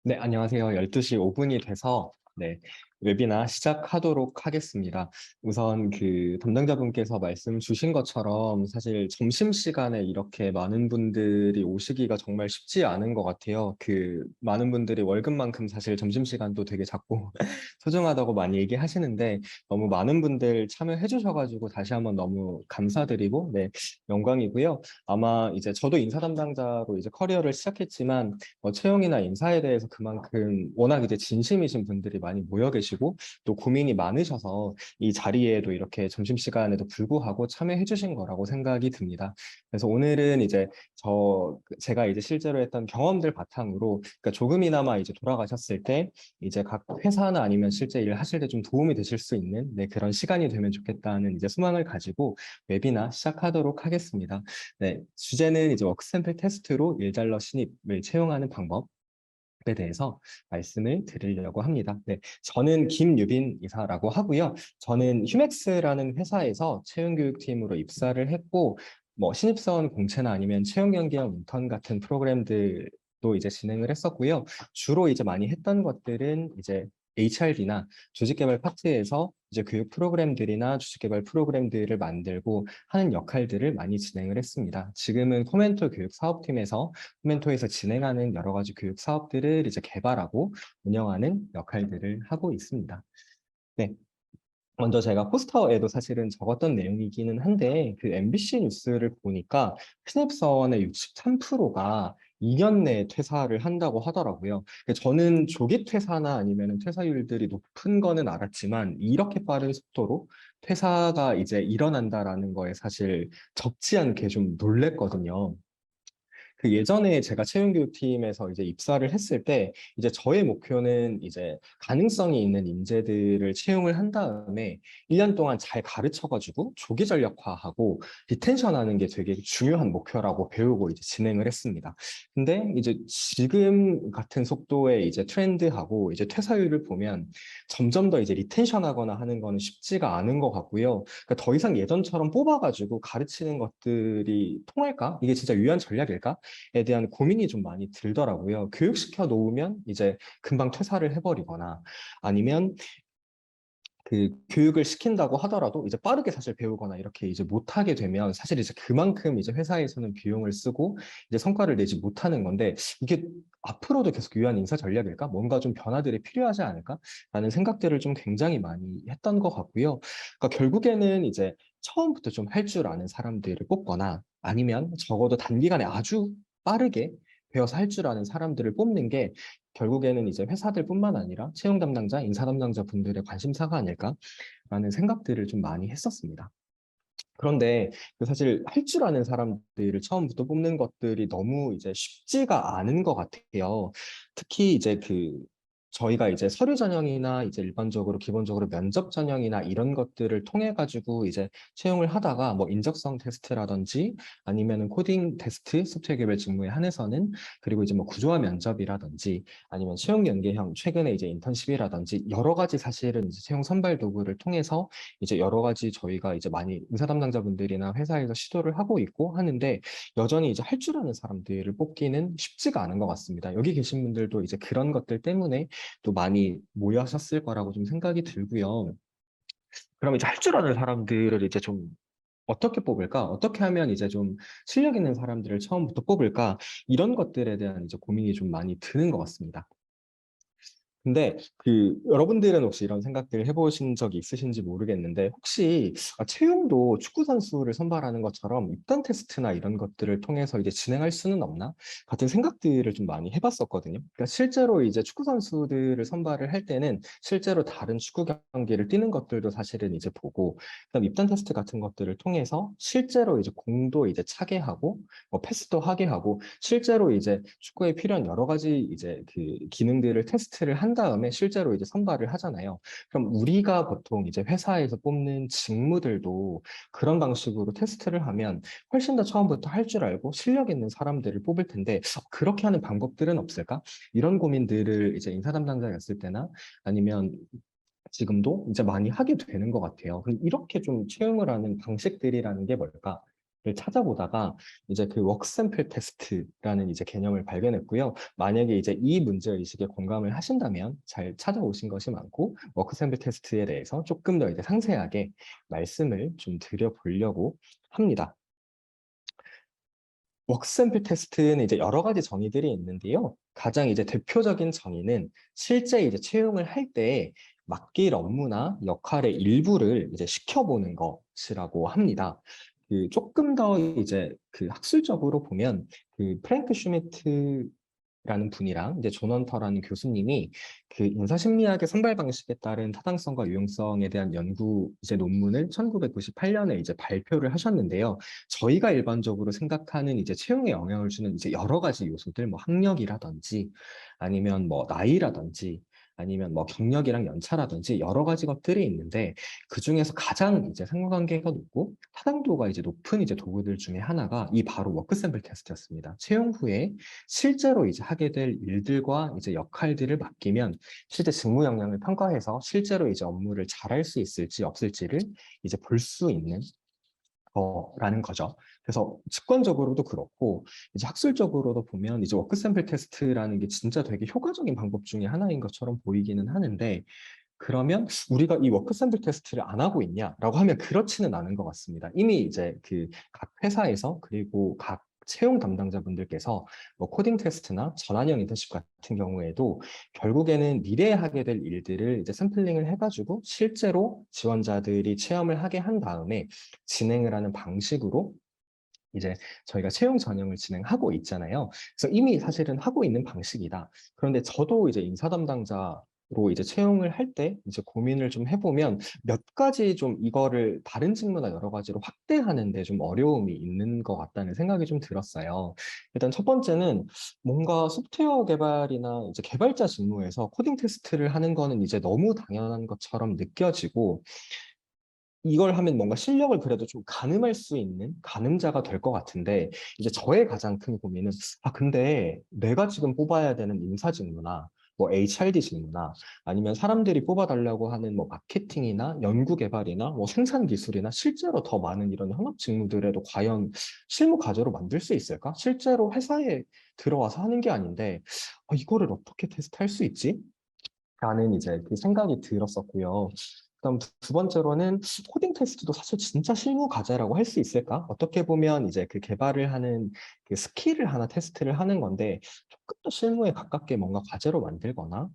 네, 안녕하세요. 12시 5분이 돼서 웨비나 시작하도록 하겠습니다. 우선 그 담당자분께서 말씀 주신 것처럼 사실 점심시간에 이렇게 많은 분들이 오시기가 정말 쉽지 않은 것 같아요. 그 많은 분들이 월급만큼 사실 점심시간도 되게 작고 소중하다고 많이 얘기하시는데 너무 많은 분들 참여해 주셔가지고 다시 한번 너무 감사드리고 영광이고요. 아마 이제 저도 인사 담당자로 이제 커리어를 시작했지만 채용이나 인사에 대해서 그만큼 워낙 이제 진심이신 분들이 많이 모여 계시고 또 고민이 많으셔서 이 자리에도 이렇게 점심시간에도 불구하고 참여해 주신 거라고 생각이 듭니다. 그래서 오늘은 이제 제가 이제 실제로 했던 경험들 바탕으로 그러니까 조금이나마 이제 돌아가셨을 때 이제 각 회사나 아니면 실제 일 하실 때 좀 도움이 되실 수 있는 그런 시간이 되면 좋겠다는 이제 소망을 가지고 웨비나 시작하도록 하겠습니다. 네, 주제는 이제 워크샘플 테스트로 일달러 신입을 채용하는 방법에 대해서 말씀을 드리려고 합니다. 네, 저는 김유빈 이사라고 하고요. 저는 휴맥스라는 회사에서 채용교육팀으로 입사를 했고, 뭐 신입사원 공채나 아니면 채용연계형 인턴 같은 프로그램들도 이제 진행을 했었고요. 주로 이제 많이 했던 것들은 이제 HRD나 조직개발 파트에서 이제 교육 프로그램들이나 조직개발 프로그램들을 만들고 하는 역할들을 많이 진행을 했습니다. 지금은 코멘토 교육 사업팀에서 코멘토에서 진행하는 여러 가지 교육 사업들을 이제 개발하고 운영하는 역할들을 하고 있습니다. 네. 먼저 제가 포스터에도 사실은 적었던 내용이기는 한데 그 MBC 뉴스를 보니까 신입사원의 63%가 2년 내에 퇴사를 한다고 하더라고요. 저는 조기 퇴사나 아니면 퇴사율들이 높은 거는 알았지만 이렇게 빠른 속도로 퇴사가 이제 일어난다라는 거에 사실 적지 않게 좀 놀랬거든요. 그 예전에 제가 채용교육팀에서 이제 입사를 했을 때 이제 저의 목표는 이제 가능성이 있는 인재들을 채용을 한 다음에 1년 동안 잘 가르쳐가지고 조기 전력화하고 리텐션하는 게 되게 중요한 목표라고 배우고 이제 진행을 했습니다. 근데 이제 지금 같은 속도의 이제 트렌드하고 이제 퇴사율을 보면 점점 더 이제 리텐션하거나 하는 거는 쉽지가 않은 것 같고요. 그러니까 더 이상 예전처럼 뽑아가지고 가르치는 것들이 통할까? 이게 진짜 유효한 전략일까? 에 대한 고민이 좀 많이 들더라고요. 교육시켜 놓으면 이제 금방 퇴사를 해버리거나 아니면 그 교육을 시킨다고 하더라도 이제 빠르게 사실 배우거나 이렇게 이제 못하게 되면 사실 이제 그만큼 이제 회사에서는 비용을 쓰고 이제 성과를 내지 못하는 건데 이게 앞으로도 계속 유효한 인사 전략일까? 뭔가 좀 변화들이 필요하지 않을까? 라는 생각들을 좀 굉장히 많이 했던 것 같고요. 그러니까 결국에는 이제 처음부터 좀 할 줄 아는 사람들을 뽑거나 아니면 적어도 단기간에 아주 빠르게 배워서 할 줄 아는 사람들을 뽑는 게 결국에는 이제 회사들뿐만 아니라 채용 담당자, 인사 담당자 분들의 관심사가 아닐까라는 생각들을 좀 많이 했었습니다. 그런데 그 사실 할 줄 아는 사람들을 처음부터 뽑는 것들이 너무 이제 쉽지가 않은 것 같아요. 특히 이제 저희가 이제 서류 전형이나 이제 일반적으로 기본적으로 면접 전형이나 이런 것들을 통해 가지고 이제 채용을 하다가 뭐 인적성 테스트라든지 아니면은 코딩 테스트, 소프트웨어 개발 직무에 한해서는 그리고 이제 뭐 구조화 면접이라든지 아니면 채용 연계형 최근에 이제 인턴십이라든지 여러 가지 사실은 이제 채용 선발 도구를 통해서 이제 여러 가지 저희가 이제 많이 의사 담당자분들이나 회사에서 시도를 하고 있고 하는데 여전히 이제 할 줄 아는 사람들을 뽑기는 쉽지가 않은 것 같습니다. 여기 계신 분들도 이제 그런 것들 때문에 또 많이 모여셨을 거라고 좀 생각이 들고요. 그럼 이제 할 줄 아는 사람들을 이제 좀 어떻게 뽑을까? 어떻게 하면 이제 좀 실력 있는 사람들을 처음부터 뽑을까? 이런 것들에 대한 이제 고민이 좀 많이 드는 것 같습니다. 근데 여러분들은 혹시 이런 생각들 해보신 적이 있으신지 모르겠는데 혹시 채용도 축구 선수를 선발하는 것처럼 입단 테스트나 이런 것들을 통해서 이제 진행할 수는 없나? 같은 생각들을 좀 많이 해봤었거든요. 그러니까 실제로 이제 축구 선수들을 선발을 할 때는 실제로 다른 축구 경기를 뛰는 것들도 사실은 이제 보고 그다음 입단 테스트 같은 것들을 통해서 실제로 이제 공도 이제 차게 하고 뭐 패스도 하게 하고 실제로 이제 축구에 필요한 여러 가지 이제 그 기능들을 테스트를 한 다음에 실제로 이제 선발을 하잖아요. 그럼 우리가 보통 이제 회사에서 뽑는 직무들도 그런 방식으로 테스트를 하면 훨씬 더 처음부터 할 줄 알고 실력 있는 사람들을 뽑을 텐데 그렇게 하는 방법들은 없을까? 이런 고민들을 이제 인사 담당자였을 때나 아니면 지금도 이제 많이 하게 되는 것 같아요. 그럼 이렇게 좀 채용을 하는 방식들이라는 게 뭘까? 찾아보다가 이제 그 워크 샘플 테스트라는 이제 개념을 발견했고요. 만약에 이제 이 문제 의식에 공감을 하신다면 잘 찾아오신 것이 많고 워크 샘플 테스트에 대해서 조금 더 이제 상세하게 말씀을 좀 드려보려고 합니다. 워크 샘플 테스트는 이제 여러 가지 정의들이 있는데요. 가장 이제 대표적인 정의는 실제 이제 채용을 할 때 맡길 업무나 역할의 일부를 이제 시켜보는 것이라고 합니다. 그 조금 더 이제 그 학술적으로 보면 그 프랭크 슈미트 라는 분이랑 이제 존 헌터라는 교수님이 그 인사심리학의 선발 방식에 따른 타당성과 유용성에 대한 연구 이제 논문을 1998년에 이제 발표를 하셨는데요. 저희가 일반적으로 생각하는 이제 채용에 영향을 주는 이제 여러 가지 요소들, 뭐 학력이라든지 아니면 뭐 나이라든지 아니면 뭐 경력이랑 연차라든지 여러 가지 것들이 있는데 그 중에서 가장 이제 상관관계가 높고 타당도가 이제 높은 이제 도구들 중에 하나가 이 바로 워크 샘플 테스트였습니다. 채용 후에 실제로 이제 하게 될 일들과 이제 역할들을 맡기면 실제 직무 역량을 평가해서 실제로 이제 업무를 잘할 수 있을지 없을지를 이제 볼 수 있는 거라는 거죠. 그래서 직관적으로도 그렇고 이제 학술적으로도 보면 이제 워크 샘플 테스트라는 게 진짜 되게 효과적인 방법 중에 하나인 것처럼 보이기는 하는데 그러면 우리가 이 워크 샘플 테스트를 안 하고 있냐라고 하면 그렇지는 않은 것 같습니다. 이미 이제 그 각 회사에서 그리고 각 채용 담당자분들께서 뭐 코딩 테스트나 전환형 인턴십 같은 경우에도 결국에는 미래에 하게 될 일들을 이제 샘플링을 해가지고 실제로 지원자들이 체험을 하게 한 다음에 진행을 하는 방식으로 이제 저희가 채용 전형을 진행하고 있잖아요. 그래서 이미 사실은 하고 있는 방식이다. 그런데 저도 이제 인사 담당자로 이제 채용을 할 때 이제 고민을 좀 해보면 몇 가지 좀 이거를 다른 직무나 여러 가지로 확대하는데 좀 어려움이 있는 것 같다는 생각이 좀 들었어요. 일단 첫 번째는 뭔가 소프트웨어 개발이나 이제 개발자 직무에서 코딩 테스트를 하는 거는 이제 너무 당연한 것처럼 느껴지고 이걸 하면 뭔가 실력을 그래도 좀 가늠할 수 있는 가늠자가 될 것 같은데 이제 저의 가장 큰 고민은 근데 내가 지금 뽑아야 되는 인사 직무나 뭐 HRD 직무나 아니면 사람들이 뽑아달라고 하는 뭐 마케팅이나 연구 개발이나 뭐 생산 기술이나 실제로 더 많은 이런 현업 직무들에도 과연 실무 과제로 만들 수 있을까? 실제로 회사에 들어와서 하는 게 아닌데 이거를 어떻게 테스트할 수 있지? 라는 이제 그 생각이 들었었고요. 그다음 두 번째로는 코딩 테스트도 사실 진짜 실무 과제라고 할 수 있을까? 어떻게 보면 이제 그 개발을 하는 그 스킬을 하나 테스트를 하는 건데 조금 더 실무에 가깝게 뭔가 과제로 만들거나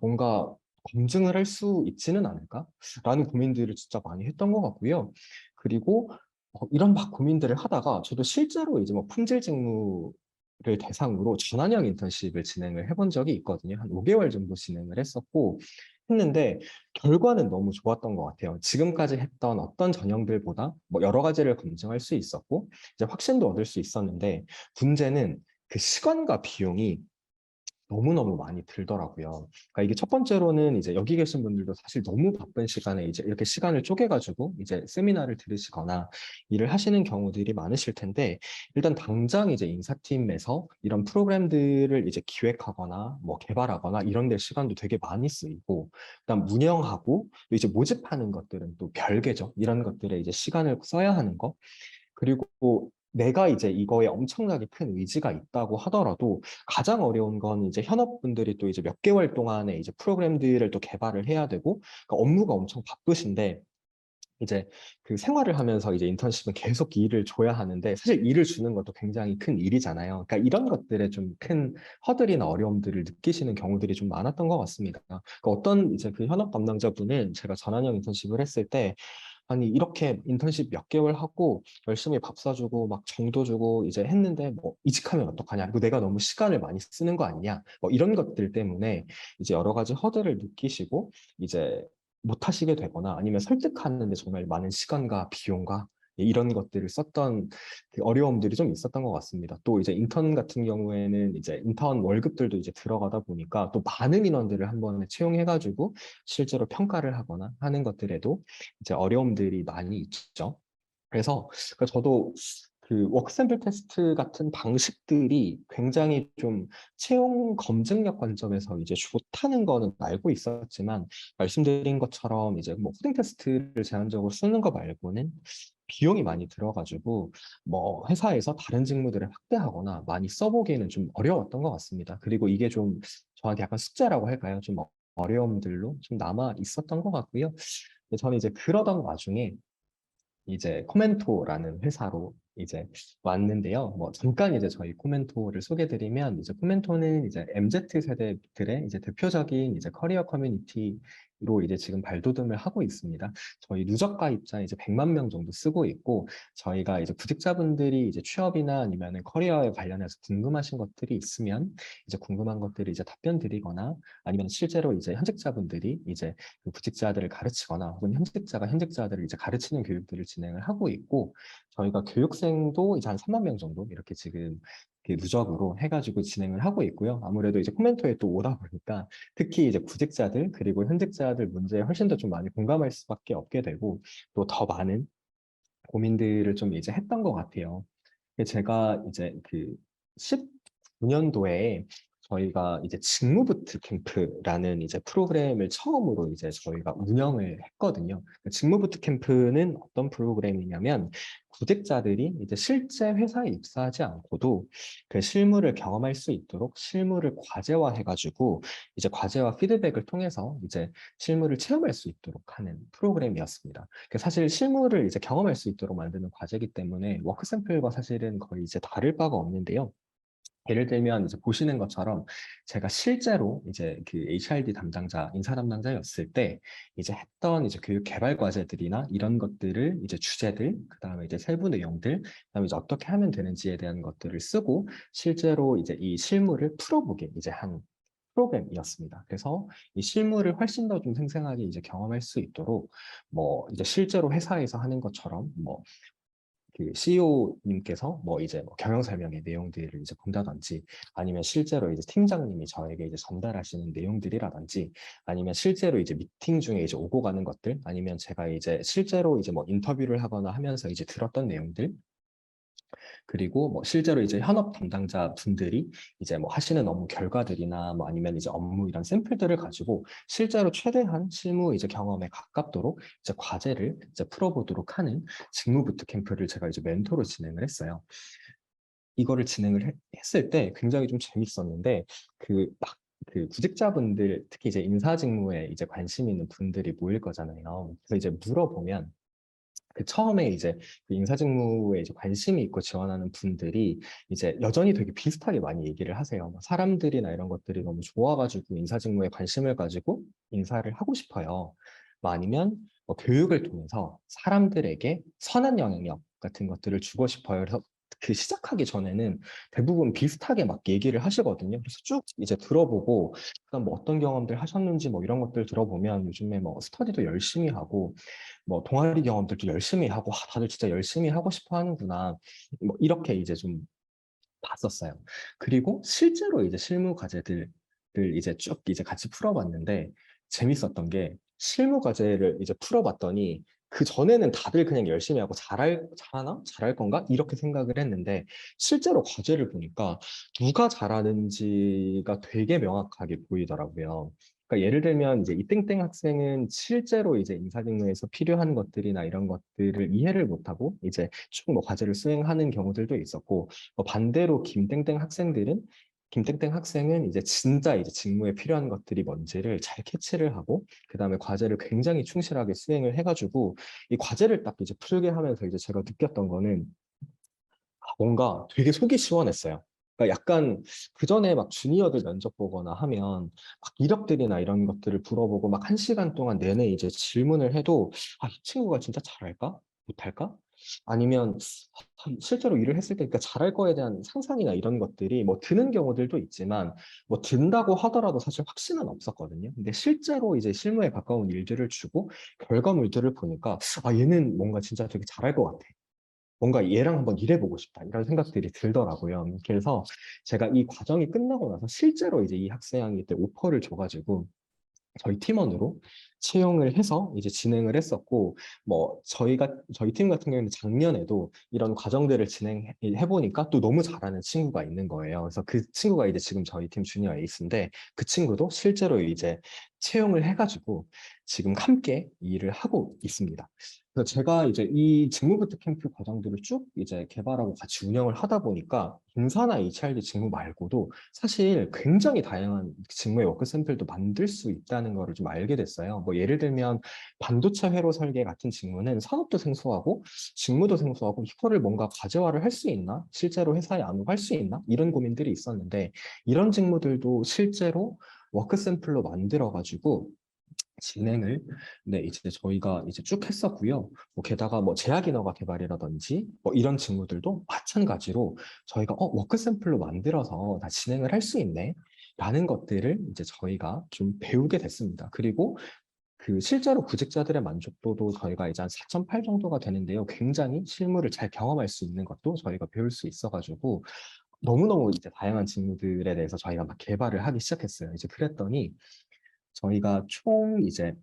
뭔가 검증을 할 수 있지는 않을까? 라는 고민들을 진짜 많이 했던 것 같고요. 그리고 이런 막 고민들을 하다가 저도 실제로 이제 뭐 품질 직무를 대상으로 전환형 인턴십을 진행을 해본 적이 있거든요. 한 5개월 정도 진행을 했는데 결과는 너무 좋았던 것 같아요. 지금까지 했던 어떤 전형들보다 뭐 여러 가지를 검증할 수 있었고 이제 확신도 얻을 수 있었는데 문제는 그 시간과 비용이 너무너무 많이 들더라고요. 그러니까 이게 첫 번째로는 이제 여기 계신 분들도 사실 너무 바쁜 시간에 이제 이렇게 시간을 쪼개가지고 이제 세미나를 들으시거나 일을 하시는 경우들이 많으실 텐데 일단 당장 이제 인사팀에서 이런 프로그램들을 이제 기획하거나 뭐 개발하거나 이런 데 시간도 되게 많이 쓰이고 그다음 운영하고 또 이제 모집하는 것들은 또 별개죠. 이런 것들에 이제 시간을 써야 하는 거. 그리고 내가 이제 이거에 엄청나게 큰 의지가 있다고 하더라도 가장 어려운 건 이제 현업분들이 또 이제 몇 개월 동안에 이제 프로그램들을 또 개발을 해야 되고 그러니까 업무가 엄청 바쁘신데 이제 그 생활을 하면서 이제 인턴십은 계속 일을 줘야 하는데 사실 일을 주는 것도 굉장히 큰 일이잖아요. 그러니까 이런 것들에 좀 큰 허들이나 어려움들을 느끼시는 경우들이 좀 많았던 것 같습니다. 그러니까 어떤 이제 그 현업 담당자분은 제가 전환형 인턴십을 했을 때 아니 이렇게 인턴십 몇 개월 하고 열심히 밥 사주고 막 정도 주고 이제 했는데 뭐 이직하면 어떡하냐 그리고 내가 너무 시간을 많이 쓰는 거 아니냐 뭐 이런 것들 때문에 이제 여러 가지 허들을 느끼시고 이제 못 하시게 되거나 아니면 설득하는데 정말 많은 시간과 비용과 이런 것들을 썼던 그 어려움들이 좀 있었던 것 같습니다. 또 이제 인턴 같은 경우에는 이제 인턴 월급들도 이제 들어가다 보니까 또 많은 인원들을 한 번에 채용해가지고 실제로 평가를 하거나 하는 것들에도 이제 어려움들이 많이 있죠. 그래서 저도 그 워크 샘플 테스트 같은 방식들이 굉장히 좀 채용 검증력 관점에서 이제 좋다는 거는 알고 있었지만 말씀드린 것처럼 이제 뭐 코딩 테스트를 제한적으로 쓰는 거 말고는 비용이 많이 들어가지고 뭐 회사에서 다른 직무들을 확대하거나 많이 써보기에는 좀 어려웠던 것 같습니다. 그리고 이게 좀 저한테 약간 숙제라고 할까요? 좀 어려움들로 좀 남아 있었던 것 같고요. 근데 저는 이제 그러던 와중에 이제 코멘토라는 회사로 이제 왔는데요. 뭐 잠깐 이제 저희 코멘토를 소개드리면 이제 코멘토는 이제 MZ 세대들의 이제 대표적인 이제 커리어 커뮤니티로 이제 지금 발돋움을 하고 있습니다. 저희 누적 가입자 이제 100만 명 정도 쓰고 있고 저희가 이제 구직자분들이 이제 취업이나 아니면은 커리어에 관련해서 궁금하신 것들이 있으면 이제 궁금한 것들을 이제 답변 드리거나 아니면 실제로 이제 현직자분들이 이제 그 구직자들을 가르치거나 혹은 현직자가 현직자들을 이제 가르치는 교육들을 진행을 하고 있고 저희가 교육생도 이제 한 3만 명 정도 이렇게 지금 누적으로 해가지고 진행을 하고 있고요. 아무래도 이제 코멘토에 또 오다 보니까 특히 이제 구직자들 그리고 현직자들 문제에 훨씬 더 좀 많이 공감할 수밖에 없게 되고 또 더 많은 고민들을 좀 이제 했던 것 같아요. 제가 이제 그 19년도에 저희가 이제 직무부트 캠프라는 이제 프로그램을 처음으로 이제 저희가 운영을 했거든요. 직무부트 캠프는 어떤 프로그램이냐면 구직자들이 이제 실제 회사에 입사하지 않고도 그 실무를 경험할 수 있도록 실무를 과제화해가지고 이제 과제와 피드백을 통해서 이제 실무를 체험할 수 있도록 하는 프로그램이었습니다. 사실 실무를 이제 경험할 수 있도록 만드는 과제이기 때문에 워크 샘플과 사실은 거의 이제 다를 바가 없는데요. 예를 들면 이제 보시는 것처럼 제가 실제로 이제 그 HRD 담당자, 인사 담당자였을 때 이제 했던 이제 교육 개발 과제들이나 이런 것들을 이제 주제들, 그다음에 이제 세부 내용들, 그다음에 이제 어떻게 하면 되는지에 대한 것들을 쓰고 실제로 이제 이 실무를 풀어보게 이제 한 프로그램이었습니다. 그래서 이 실무를 훨씬 더 좀 생생하게 이제 경험할 수 있도록 뭐 이제 실제로 회사에서 하는 것처럼 뭐 그 CEO님께서 뭐 이제 뭐 경영 설명의 내용들을 이제 본다든지 아니면 실제로 이제 팀장님이 저에게 이제 전달하시는 내용들이라든지 아니면 실제로 이제 미팅 중에 이제 오고 가는 것들 아니면 제가 이제 실제로 이제 뭐 인터뷰를 하거나 하면서 이제 들었던 내용들 그리고 뭐 실제로 이제 현업 담당자 분들이 이제 뭐 하시는 업무 결과들이나 뭐 아니면 이제 업무 이런 샘플들을 가지고 실제로 최대한 실무 이제 경험에 가깝도록 이제 과제를 이제 풀어보도록 하는 직무 부트캠프를 제가 이제 멘토로 진행을 했어요. 이거를 진행을 했을 때 굉장히 좀 재밌었는데 그 구직자분들 특히 이제 인사 직무에 이제 관심 있는 분들이 모일 거잖아요. 그래서 이제 물어보면 그 처음에 이제 그 인사직무에 이제 관심이 있고 지원하는 분들이 이제 여전히 되게 비슷하게 많이 얘기를 하세요. 뭐 사람들이나 이런 것들이 너무 좋아가지고 인사직무에 관심을 가지고 인사를 하고 싶어요. 뭐 아니면 뭐 교육을 통해서 사람들에게 선한 영향력 같은 것들을 주고 싶어요. 그래서 그 시작하기 전에는 대부분 비슷하게 막 얘기를 하시거든요. 그래서 쭉 이제 들어보고, 그다음 뭐 어떤 경험들 하셨는지 뭐 이런 것들 들어보면 요즘에 뭐 스터디도 열심히 하고, 뭐 동아리 경험들도 열심히 하고 다들 진짜 열심히 하고 싶어 하는구나 뭐 이렇게 이제 좀 봤었어요. 그리고 실제로 이제 실무 과제들을 이제 쭉 이제 같이 풀어봤는데 재밌었던 게 실무 과제를 이제 풀어봤더니 그 전에는 다들 그냥 열심히 하고 잘하나? 잘할 건가? 이렇게 생각을 했는데 실제로 과제를 보니까 누가 잘하는지가 되게 명확하게 보이더라고요. 그러니까 예를 들면 이제 이땡땡 학생은 실제로 이제 인사직무에서 필요한 것들이나 이런 것들을 이해를 못하고 이제 쭉 뭐 과제를 수행하는 경우들도 있었고 반대로 김땡땡 학생은 이제 진짜 이제 직무에 필요한 것들이 뭔지를 잘 캐치를 하고 그다음에 과제를 굉장히 충실하게 수행을 해가지고 이 과제를 딱 이제 풀게 하면서 이제 제가 느꼈던 거는 뭔가 되게 속이 시원했어요. 그러니까 약간 그 전에 막 주니어들 면접 보거나 하면 막 이력들이나 이런 것들을 물어보고 막 1시간 동안 내내 이제 질문을 해도 아, 이 친구가 진짜 잘할까? 못할까? 아니면 실제로 일을 했을 때 그러니까 잘할 거에 대한 상상이나 이런 것들이 뭐 드는 경우들도 있지만 뭐 든다고 하더라도 사실 확신은 없었거든요. 근데 실제로 이제 실무에 가까운 일들을 주고 결과물들을 보니까 아, 얘는 뭔가 진짜 되게 잘할 것 같아. 뭔가 얘랑 한번 일해보고 싶다 이런 생각들이 들더라고요. 그래서 제가 이 과정이 끝나고 나서 실제로 이제 이 학생이 때 오퍼를 줘가지고 저희 팀원으로 채용을 해서 이제 진행을 했었고, 뭐 저희 팀 같은 경우에는 작년에도 이런 과정들을 진행해 보니까 또 너무 잘하는 친구가 있는 거예요. 그래서 그 친구가 이제 지금 저희 팀 주니어 에이스인데, 그 친구도 실제로 이제 채용을 해가지고 지금 함께 일을 하고 있습니다. 그래서 제가 이제 이 직무부터 캠프 과정들을 쭉 이제 개발하고 같이 운영을 하다 보니까 인사나 HRD 직무 말고도 사실 굉장히 다양한 직무의 워크 샘플도 만들 수 있다는 거를 좀 알게 됐어요. 뭐 예를 들면 반도체 회로 설계 같은 직무는 산업도 생소하고 직무도 생소하고 이거를 뭔가 가제화를 할 수 있나? 실제로 회사에 안할 수 있나? 이런 고민들이 있었는데 이런 직무들도 실제로 워크 샘플로 만들어가지고 진행을 네 이제 저희가 이제 쭉 했었고요. 뭐 게다가 뭐 제약 인허가 개발이라든지 뭐 이런 직무들도 마찬가지로 저희가 워크 샘플로 만들어서 다 진행을 할 수 있네. 라는 것들을 이제 저희가 좀 배우게 됐습니다. 그리고 그 실제로 구직자들의 만족도도 저희가 이제 한 4.8 정도가 되는데요. 굉장히 실무를 잘 경험할 수 있는 것도 저희가 배울 수 있어가지고 너무너무 이제 다양한 직무들에 대해서 저희가 막 개발을 하기 시작했어요. 이제 그랬더니 저희가 총 이제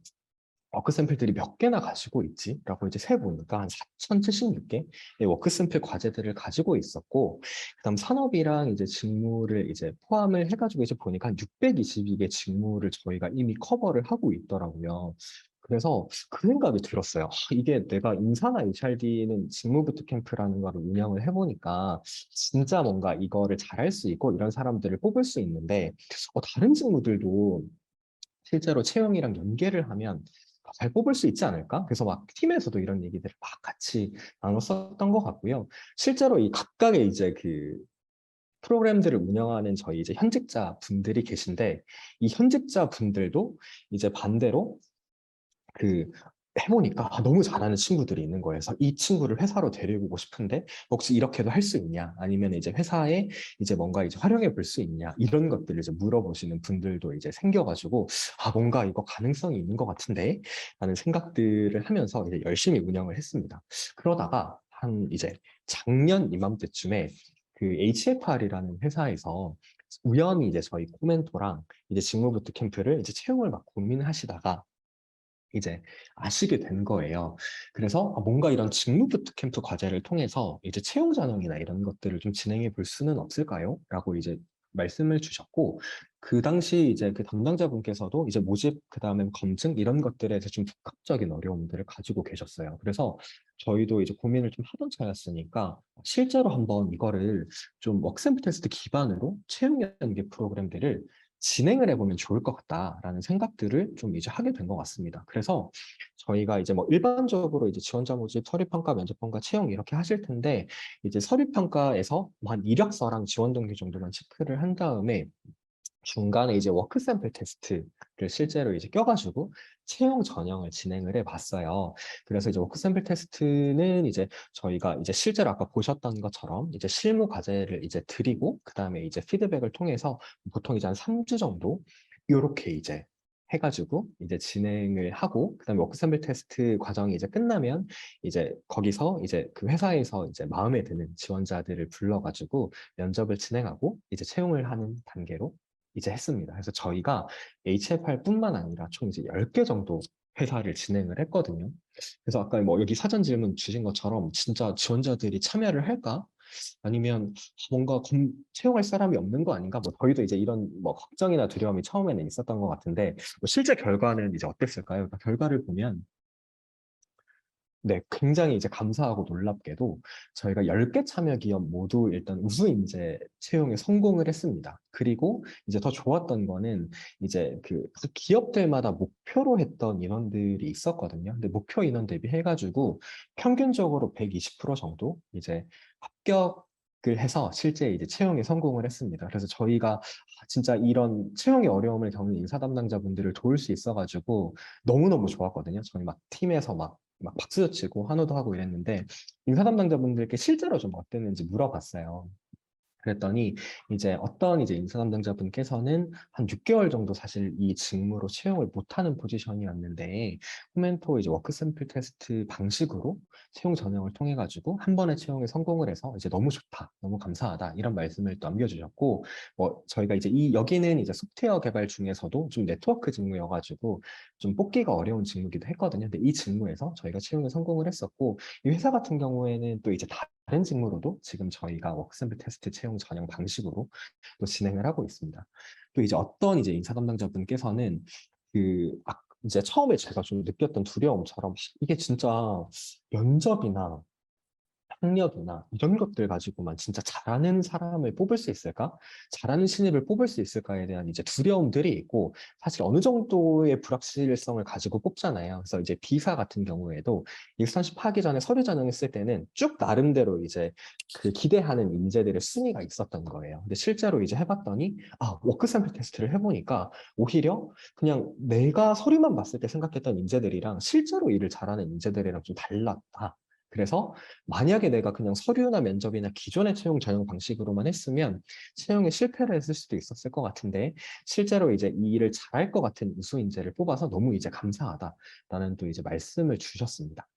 워크 샘플들이 몇 개나 가지고 있지라고 이제 세보니까 한 4,076개의 워크 샘플 과제들을 가지고 있었고, 그다음 산업이랑 이제 직무를 이제 포함을 해가지고 이제 보니까 한 622개 직무를 저희가 이미 커버를 하고 있더라고요. 그래서 그 생각이 들었어요. 이게 내가 인사나 HRD는 직무 부트캠프라는 거를 운영을 해보니까 진짜 뭔가 이거를 잘할 수 있고 이런 사람들을 뽑을 수 있는데 다른 직무들도 실제로 채용이랑 연계를 하면 잘 뽑을 수 있지 않을까? 그래서 막 팀에서도 이런 얘기들을 막 같이 나눴었던 것 같고요. 실제로 이 각각의 이제 그 프로그램들을 운영하는 저희 이제 현직자 분들이 계신데 이 현직자 분들도 이제 반대로 그 해보니까 너무 잘하는 친구들이 있는 거예요. 그래서 이 친구를 회사로 데리고 싶은데 혹시 이렇게도 할 수 있냐? 아니면 이제 회사에 이제 뭔가 이제 활용해 볼 수 있냐? 이런 것들을 이제 물어보시는 분들도 이제 생겨가지고 뭔가 이거 가능성이 있는 것 같은데? 라는 생각들을 하면서 이제 열심히 운영을 했습니다. 그러다가 한 이제 작년 이맘때쯤에 그 HFR이라는 회사에서 우연히 이제 저희 코멘토랑 이제 직무부터 캠프를 이제 채용을 막 고민하시다가 이제 아시게 된 거예요. 그래서 뭔가 이런 직무 부트캠프 과제를 통해서 이제 채용 전형이나 이런 것들을 좀 진행해 볼 수는 없을까요? 라고 이제 말씀을 주셨고, 그 당시 이제 그 담당자분께서도 이제 모집, 그 다음에 검증 이런 것들에 대해서 좀 복합적인 어려움들을 가지고 계셨어요. 그래서 저희도 이제 고민을 좀 하던 차였으니까 실제로 한번 이거를 좀 워크샘플 테스트 기반으로 채용 연계 프로그램들을 진행을 해보면 좋을 것 같다라는 생각들을 좀 이제 하게 된 것 같습니다. 그래서 저희가 이제 뭐 일반적으로 이제 지원자 모집, 서류평가, 면접평가, 채용 이렇게 하실 텐데 이제 서류평가에서 한 이력서랑 지원 동기 정도만 체크를 한 다음에 중간에 이제 워크 샘플 테스트를 실제로 이제 껴가지고 채용 전형을 진행을 해봤어요. 그래서 이제 워크 샘플 테스트는 이제 저희가 이제 실제로 아까 보셨던 것처럼 이제 실무 과제를 이제 드리고 그 다음에 이제 피드백을 통해서 보통 이제 한 3주 정도 이렇게 이제 해가지고 이제 진행을 하고 그다음에 워크 샘플 테스트 과정이 이제 끝나면 이제 거기서 이제 그 회사에서 이제 마음에 드는 지원자들을 불러가지고 면접을 진행하고 이제 채용을 하는 단계로 이제 했습니다. 그래서 저희가 HFR뿐만 아니라 총 이제 10개 정도 회사를 진행을 했거든요. 그래서 아까 뭐 여기 사전 질문 주신 것처럼 진짜 지원자들이 참여를 할까? 아니면 뭔가 채용할 사람이 없는 거 아닌가? 뭐 저희도 이제 이런 뭐 걱정이나 두려움이 처음에는 있었던 것 같은데 뭐 실제 결과는 이제 어땠을까요? 그러니까 결과를 보면 네, 굉장히 이제 감사하고 놀랍게도 저희가 10개 참여 기업 모두 일단 우수 인재 채용에 성공을 했습니다. 그리고 이제 더 좋았던 거는 이제 그 기업들마다 목표로 했던 인원들이 있었거든요. 근데 목표 인원 대비해가지고 평균적으로 120% 정도 이제 합격을 해서 실제 이제 채용에 성공을 했습니다. 그래서 저희가 진짜 이런 채용의 어려움을 겪는 인사 담당자분들을 도울 수 있어가지고 너무너무 좋았거든요. 저희 막 팀에서 막 박수도 치고 환호도 하고 이랬는데 인사 담당자분들께 실제로 좀 어땠는지 물어봤어요. 그랬더니 이제 어떤 이제 인사 담당자분께서는 한 6개월 정도 사실 이 직무로 채용을 못하는 포지션이었는데 코멘토 이제 워크 샘플 테스트 방식으로 채용 전형을 통해 가지고 한 번의 채용에 성공을 해서 이제 너무 좋다, 너무 감사하다 이런 말씀을 또 남겨주셨고 뭐 저희가 이제 이 여기는 이제 소프트웨어 개발 중에서도 좀 네트워크 직무여가지고 좀 뽑기가 어려운 직무기도 했거든요. 근데 이 직무에서 저희가 채용에 성공을 했었고 이 회사 같은 경우에는 또 이제 다른 직무로도 지금 저희가 워크샘플 테스트 채용 전형 방식으로 또 진행을 하고 있습니다. 또 이제 어떤 이제 인사 담당자분께서는 이제 처음에 제가 좀 느꼈던 두려움처럼 이게 진짜 면접이나 학력이나 이런 것들 가지고만 진짜 잘하는 사람을 뽑을 수 있을까? 잘하는 신입을 뽑을 수 있을까에 대한 이제 두려움들이 있고 사실 어느 정도의 불확실성을 가지고 뽑잖아요. 그래서 이제 비사 같은 경우에도 일선십 하기 전에 서류 전형했을 때는 쭉 나름대로 이제 그 기대하는 인재들의 순위가 있었던 거예요. 근데 실제로 이제 해봤더니 워크 샘플 테스트를 해보니까 오히려 그냥 내가 서류만 봤을 때 생각했던 인재들이랑 실제로 일을 잘하는 인재들이랑 좀 달랐다. 그래서 만약에 내가 그냥 서류나 면접이나 기존의 채용 전형 방식으로만 했으면 채용에 실패를 했을 수도 있었을 것 같은데 실제로 이제 이 일을 잘할 것 같은 우수 인재를 뽑아서 너무 이제 감사하다라는 또 이제 말씀을 주셨습니다.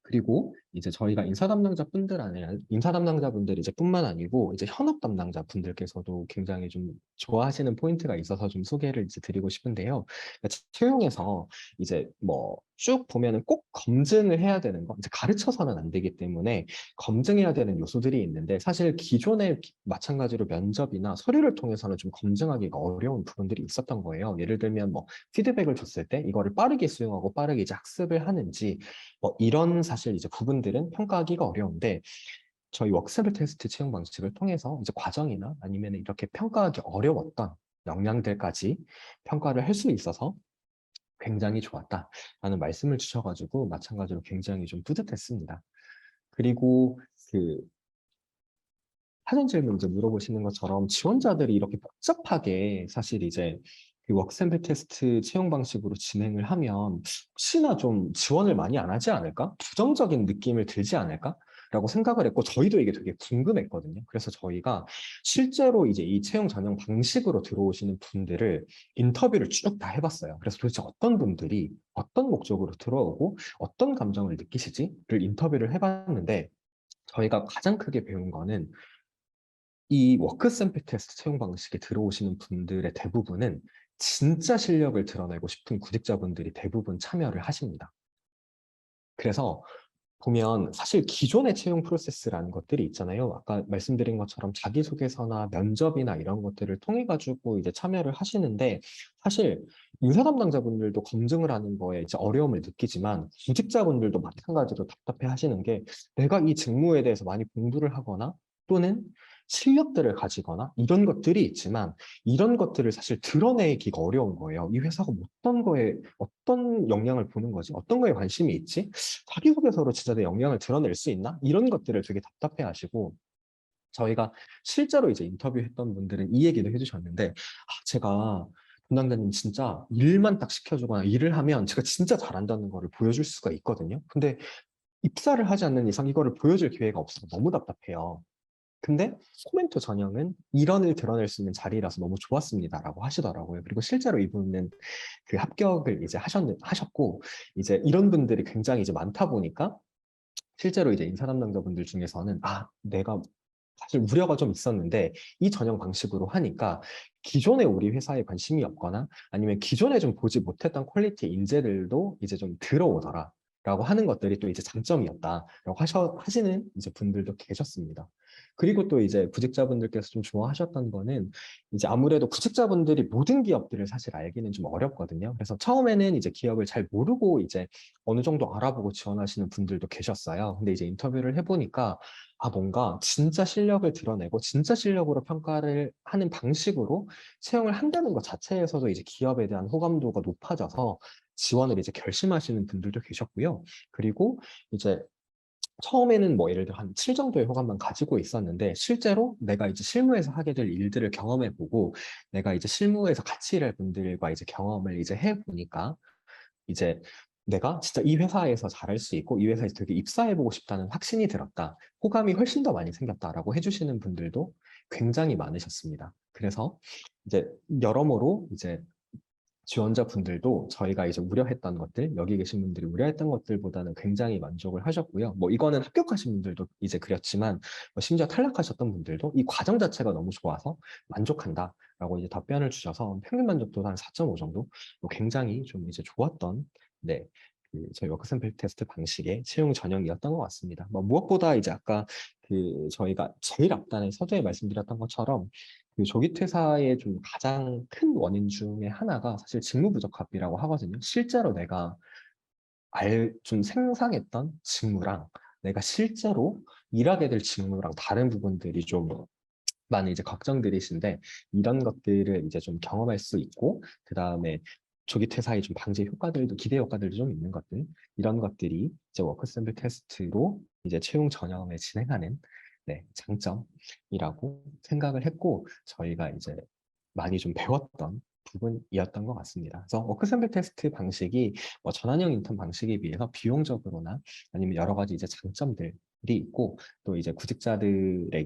그리고 이제 저희가 인사 담당자분들 이제 뿐만 아니고 이제 현업 담당자 분들께서도 굉장히 좀 좋아하시는 포인트가 있어서 좀 소개를 이제 드리고 싶은데요. 그러니까 채용에서 이제 뭐 쭉 보면은 꼭 검증을 해야 되는 거, 이제 가르쳐서는 안 되기 때문에 검증해야 되는 요소들이 있는데 사실 기존에 마찬가지로 면접이나 서류를 통해서는 좀 검증하기가 어려운 부분들이 있었던 거예요. 예를 들면 뭐 피드백을 줬을 때 이거를 빠르게 수용하고 빠르게 이제 학습을 하는지 뭐 이런 사실 이제 부분들은 평가하기가 어려운데 저희 워크샘플 테스트 채용 방식을 통해서 이제 과정이나 아니면 이렇게 평가하기 어려웠던 역량들까지 평가를 할 수 있어서 굉장히 좋았다라는 말씀을 주셔가지고 마찬가지로 굉장히 좀 뿌듯했습니다. 그리고 그 사전 질문 이제 물어보시는 것처럼 지원자들이 이렇게 복잡하게 사실 이제 그 워크샘플 테스트 채용 방식으로 진행을 하면 혹시나 좀 지원을 많이 안 하지 않을까? 부정적인 느낌을 들지 않을까? 라고 생각을 했고 저희도 이게 되게 궁금했거든요. 그래서 저희가 실제로 이제 이 채용 전형 방식으로 들어오시는 분들을 인터뷰를 쭉 다 해봤어요. 그래서 도대체 어떤 분들이 어떤 목적으로 들어오고 어떤 감정을 느끼시지를 인터뷰를 해봤는데 저희가 가장 크게 배운 거는 이 워크 샘플 테스트 채용 방식에 들어오시는 분들의 대부분은 진짜 실력을 드러내고 싶은 구직자분들이 대부분 참여를 하십니다. 그래서 보면 사실 기존의 채용 프로세스라는 것들이 있잖아요. 아까 말씀드린 것처럼 자기소개서나 면접이나 이런 것들을 통해 가지고 이제 참여를 하시는데 사실 인사 담당자분들도 검증을 하는 거에 이제 어려움을 느끼지만 구직자분들도 마찬가지로 답답해 하시는 게 내가 이 직무에 대해서 많이 공부를 하거나 또는 실력들을 가지거나 이런 것들이 있지만 이런 것들을 사실 드러내기가 어려운 거예요. 이 회사가 어떤 거에 어떤 역량을 보는 거지? 어떤 거에 관심이 있지? 자기소개서로 진짜 내 역량을 드러낼 수 있나? 이런 것들을 되게 답답해 하시고 저희가 실제로 이제 인터뷰했던 분들은 이 얘기도 해주셨는데 제가 담당자님 진짜 일만 딱 시켜주거나 일을 하면 제가 진짜 잘한다는 거를 보여줄 수가 있거든요. 근데 입사를 하지 않는 이상 이거를 보여줄 기회가 없어서 너무 답답해요. 근데 코멘토 전형은 이런을 드러낼 수 있는 자리라서 너무 좋았습니다라고 하시더라고요. 그리고 실제로 이분은 그 합격을 이제 하셨고 이제 이런 분들이 굉장히 이제 많다 보니까 실제로 이제 인사 담당자분들 중에서는 내가 사실 우려가 좀 있었는데 이 전형 방식으로 하니까 기존에 우리 회사에 관심이 없거나 아니면 기존에 좀 보지 못했던 퀄리티 인재들도 이제 좀 들어오더라. 라고 하는 것들이 또 이제 장점이었다라고 하시는 이제 분들도 계셨습니다. 그리고 또 이제 구직자분들께서 좀 좋아하셨던 거는 이제 아무래도 구직자분들이 모든 기업들을 사실 알기는 좀 어렵거든요. 그래서 처음에는 이제 기업을 잘 모르고 이제 어느 정도 알아보고 지원하시는 분들도 계셨어요. 근데 이제 인터뷰를 해보니까 뭔가 진짜 실력을 드러내고 진짜 실력으로 평가를 하는 방식으로 채용을 한다는 것 자체에서도 이제 기업에 대한 호감도가 높아져서 지원을 이제 결심하시는 분들도 계셨고요. 그리고 이제 처음에는 뭐 예를 들어 한 7 정도의 호감만 가지고 있었는데 실제로 내가 이제 실무에서 하게 될 일들을 경험해 보고 내가 이제 실무에서 같이 일할 분들과 이제 경험을 이제 해 보니까 이제 내가 진짜 이 회사에서 잘할 수 있고 이 회사에서 되게 입사해보고 싶다는 확신이 들었다. 호감이 훨씬 더 많이 생겼다라고 해주시는 분들도 굉장히 많으셨습니다. 그래서 이제 여러모로 이제 지원자분들도 저희가 이제 우려했던 것들, 여기 계신 분들이 우려했던 것들보다는 굉장히 만족을 하셨고요. 뭐 이거는 합격하신 분들도 이제 그렸지만 뭐 심지어 탈락하셨던 분들도 이 과정 자체가 너무 좋아서 만족한다라고 이제 답변을 주셔서 평균 만족도가 한 4.5 정도, 뭐 굉장히 좀 이제 좋았던 네. 저희 워크 샘플 테스트 방식의 채용 전형이었던 것 같습니다. 뭐 무엇보다 이제 아까 저희가 제일 앞단에 서두에 말씀드렸던 것처럼 조기 퇴사의 좀 가장 큰 원인 중에 하나가 사실 직무 부적합이라고 하거든요. 실제로 내가 좀 생상했던 직무랑 내가 실제로 일하게 될 직무랑 다른 부분들이 좀 많은 이제 걱정들이신데 이런 것들을 이제 좀 경험할 수 있고 그 다음에 조기 퇴사의 좀 방지 효과들도 기대 효과들도 좀 있는 것들 이런 것들이 이제 워크 샘플 테스트로 이제 채용 전형을 진행하는 네, 장점이라고 생각을 했고 저희가 이제 많이 좀 배웠던 부분이었던 것 같습니다. 그래서 워크 샘플 테스트 방식이 뭐 전환형 인턴 방식에 비해서 비용적으로나 아니면 여러 가지 이제 장점들이 있고 또 이제 구직자들을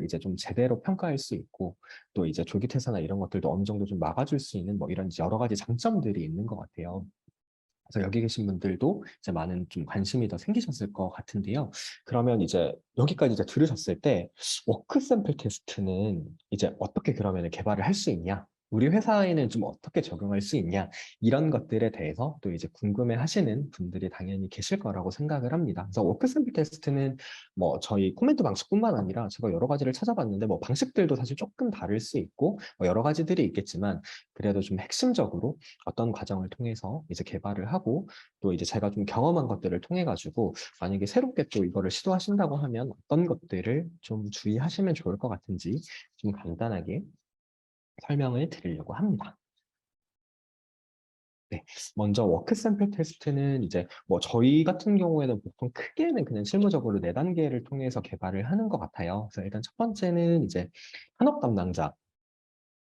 이제 좀 제대로 평가할 수 있고 또 이제 조기 퇴사나 이런 것들도 어느 정도 좀 막아줄 수 있는 뭐 이런 여러 가지 장점들이 있는 것 같아요. 그래서 여기 계신 분들도 이제 많은 좀 관심이 더 생기셨을 것 같은데요. 그러면 이제 여기까지 이제 들으셨을 때 워크 샘플 테스트는 이제 어떻게 그러면 개발을 할 수 있냐? 우리 회사에는 좀 어떻게 적용할 수 있냐? 이런 것들에 대해서 또 이제 궁금해 하시는 분들이 당연히 계실 거라고 생각을 합니다. 그래서 워크 샘플 테스트는 뭐 저희 코멘트 방식뿐만 아니라 제가 여러 가지를 찾아봤는데 뭐 방식들도 사실 조금 다를 수 있고 뭐 여러 가지들이 있겠지만 그래도 좀 핵심적으로 어떤 과정을 통해서 이제 개발을 하고 또 이제 제가 좀 경험한 것들을 통해 가지고 만약에 새롭게 또 이거를 시도하신다고 하면 어떤 것들을 좀 주의하시면 좋을 것 같은지 좀 간단하게 설명을 드리려고 합니다. 네, 먼저 워크 샘플 테스트는 이제 뭐 저희 같은 경우에는 보통 크게는 그냥 실무적으로 4단계를 통해서 개발을 하는 것 같아요. 그래서 일단 첫 번째는 이제 현업 담당자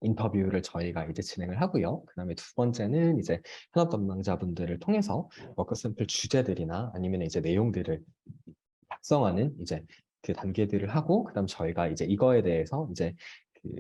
인터뷰를 저희가 이제 진행을 하고요. 그다음에 두 번째는 이제 현업 담당자분들을 통해서 워크 샘플 주제들이나 아니면 이제 내용들을 작성하는 이제 그 단계들을 하고 그다음 저희가 이제 이거에 대해서 이제 그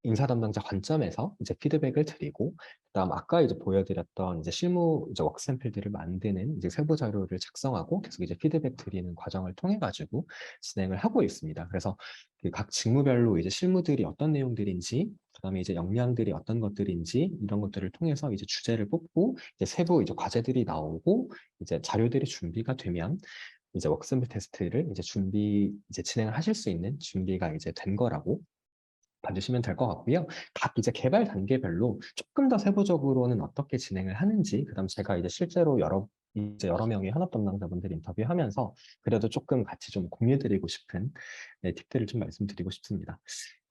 인사 담당자 관점에서 이제 피드백을 드리고 그다음 아까 이제 보여드렸던 이제 실무 이제 워크 샘플들을 만드는 이제 세부 자료를 작성하고 계속 이제 피드백 드리는 과정을 통해 가지고 진행을 하고 있습니다. 그래서 그 각 직무별로 이제 실무들이 어떤 내용들인지 그다음에 이제 역량들이 어떤 것들인지 이런 것들을 통해서 이제 주제를 뽑고 이제 세부 이제 과제들이 나오고 이제 자료들이 준비가 되면 이제 워크샘플 테스트를 이제 진행을 하실 수 있는 준비가 이제 된 거라고 봐주시면 될 것 같고요. 각 이제 개발 단계별로 조금 더 세부적으로는 어떻게 진행을 하는지, 그다음 제가 이제 실제로 여러 명의 현업 담당자분들 인터뷰하면서 그래도 조금 같이 좀 공유드리고 싶은 네, 팁들을 좀 말씀드리고 싶습니다.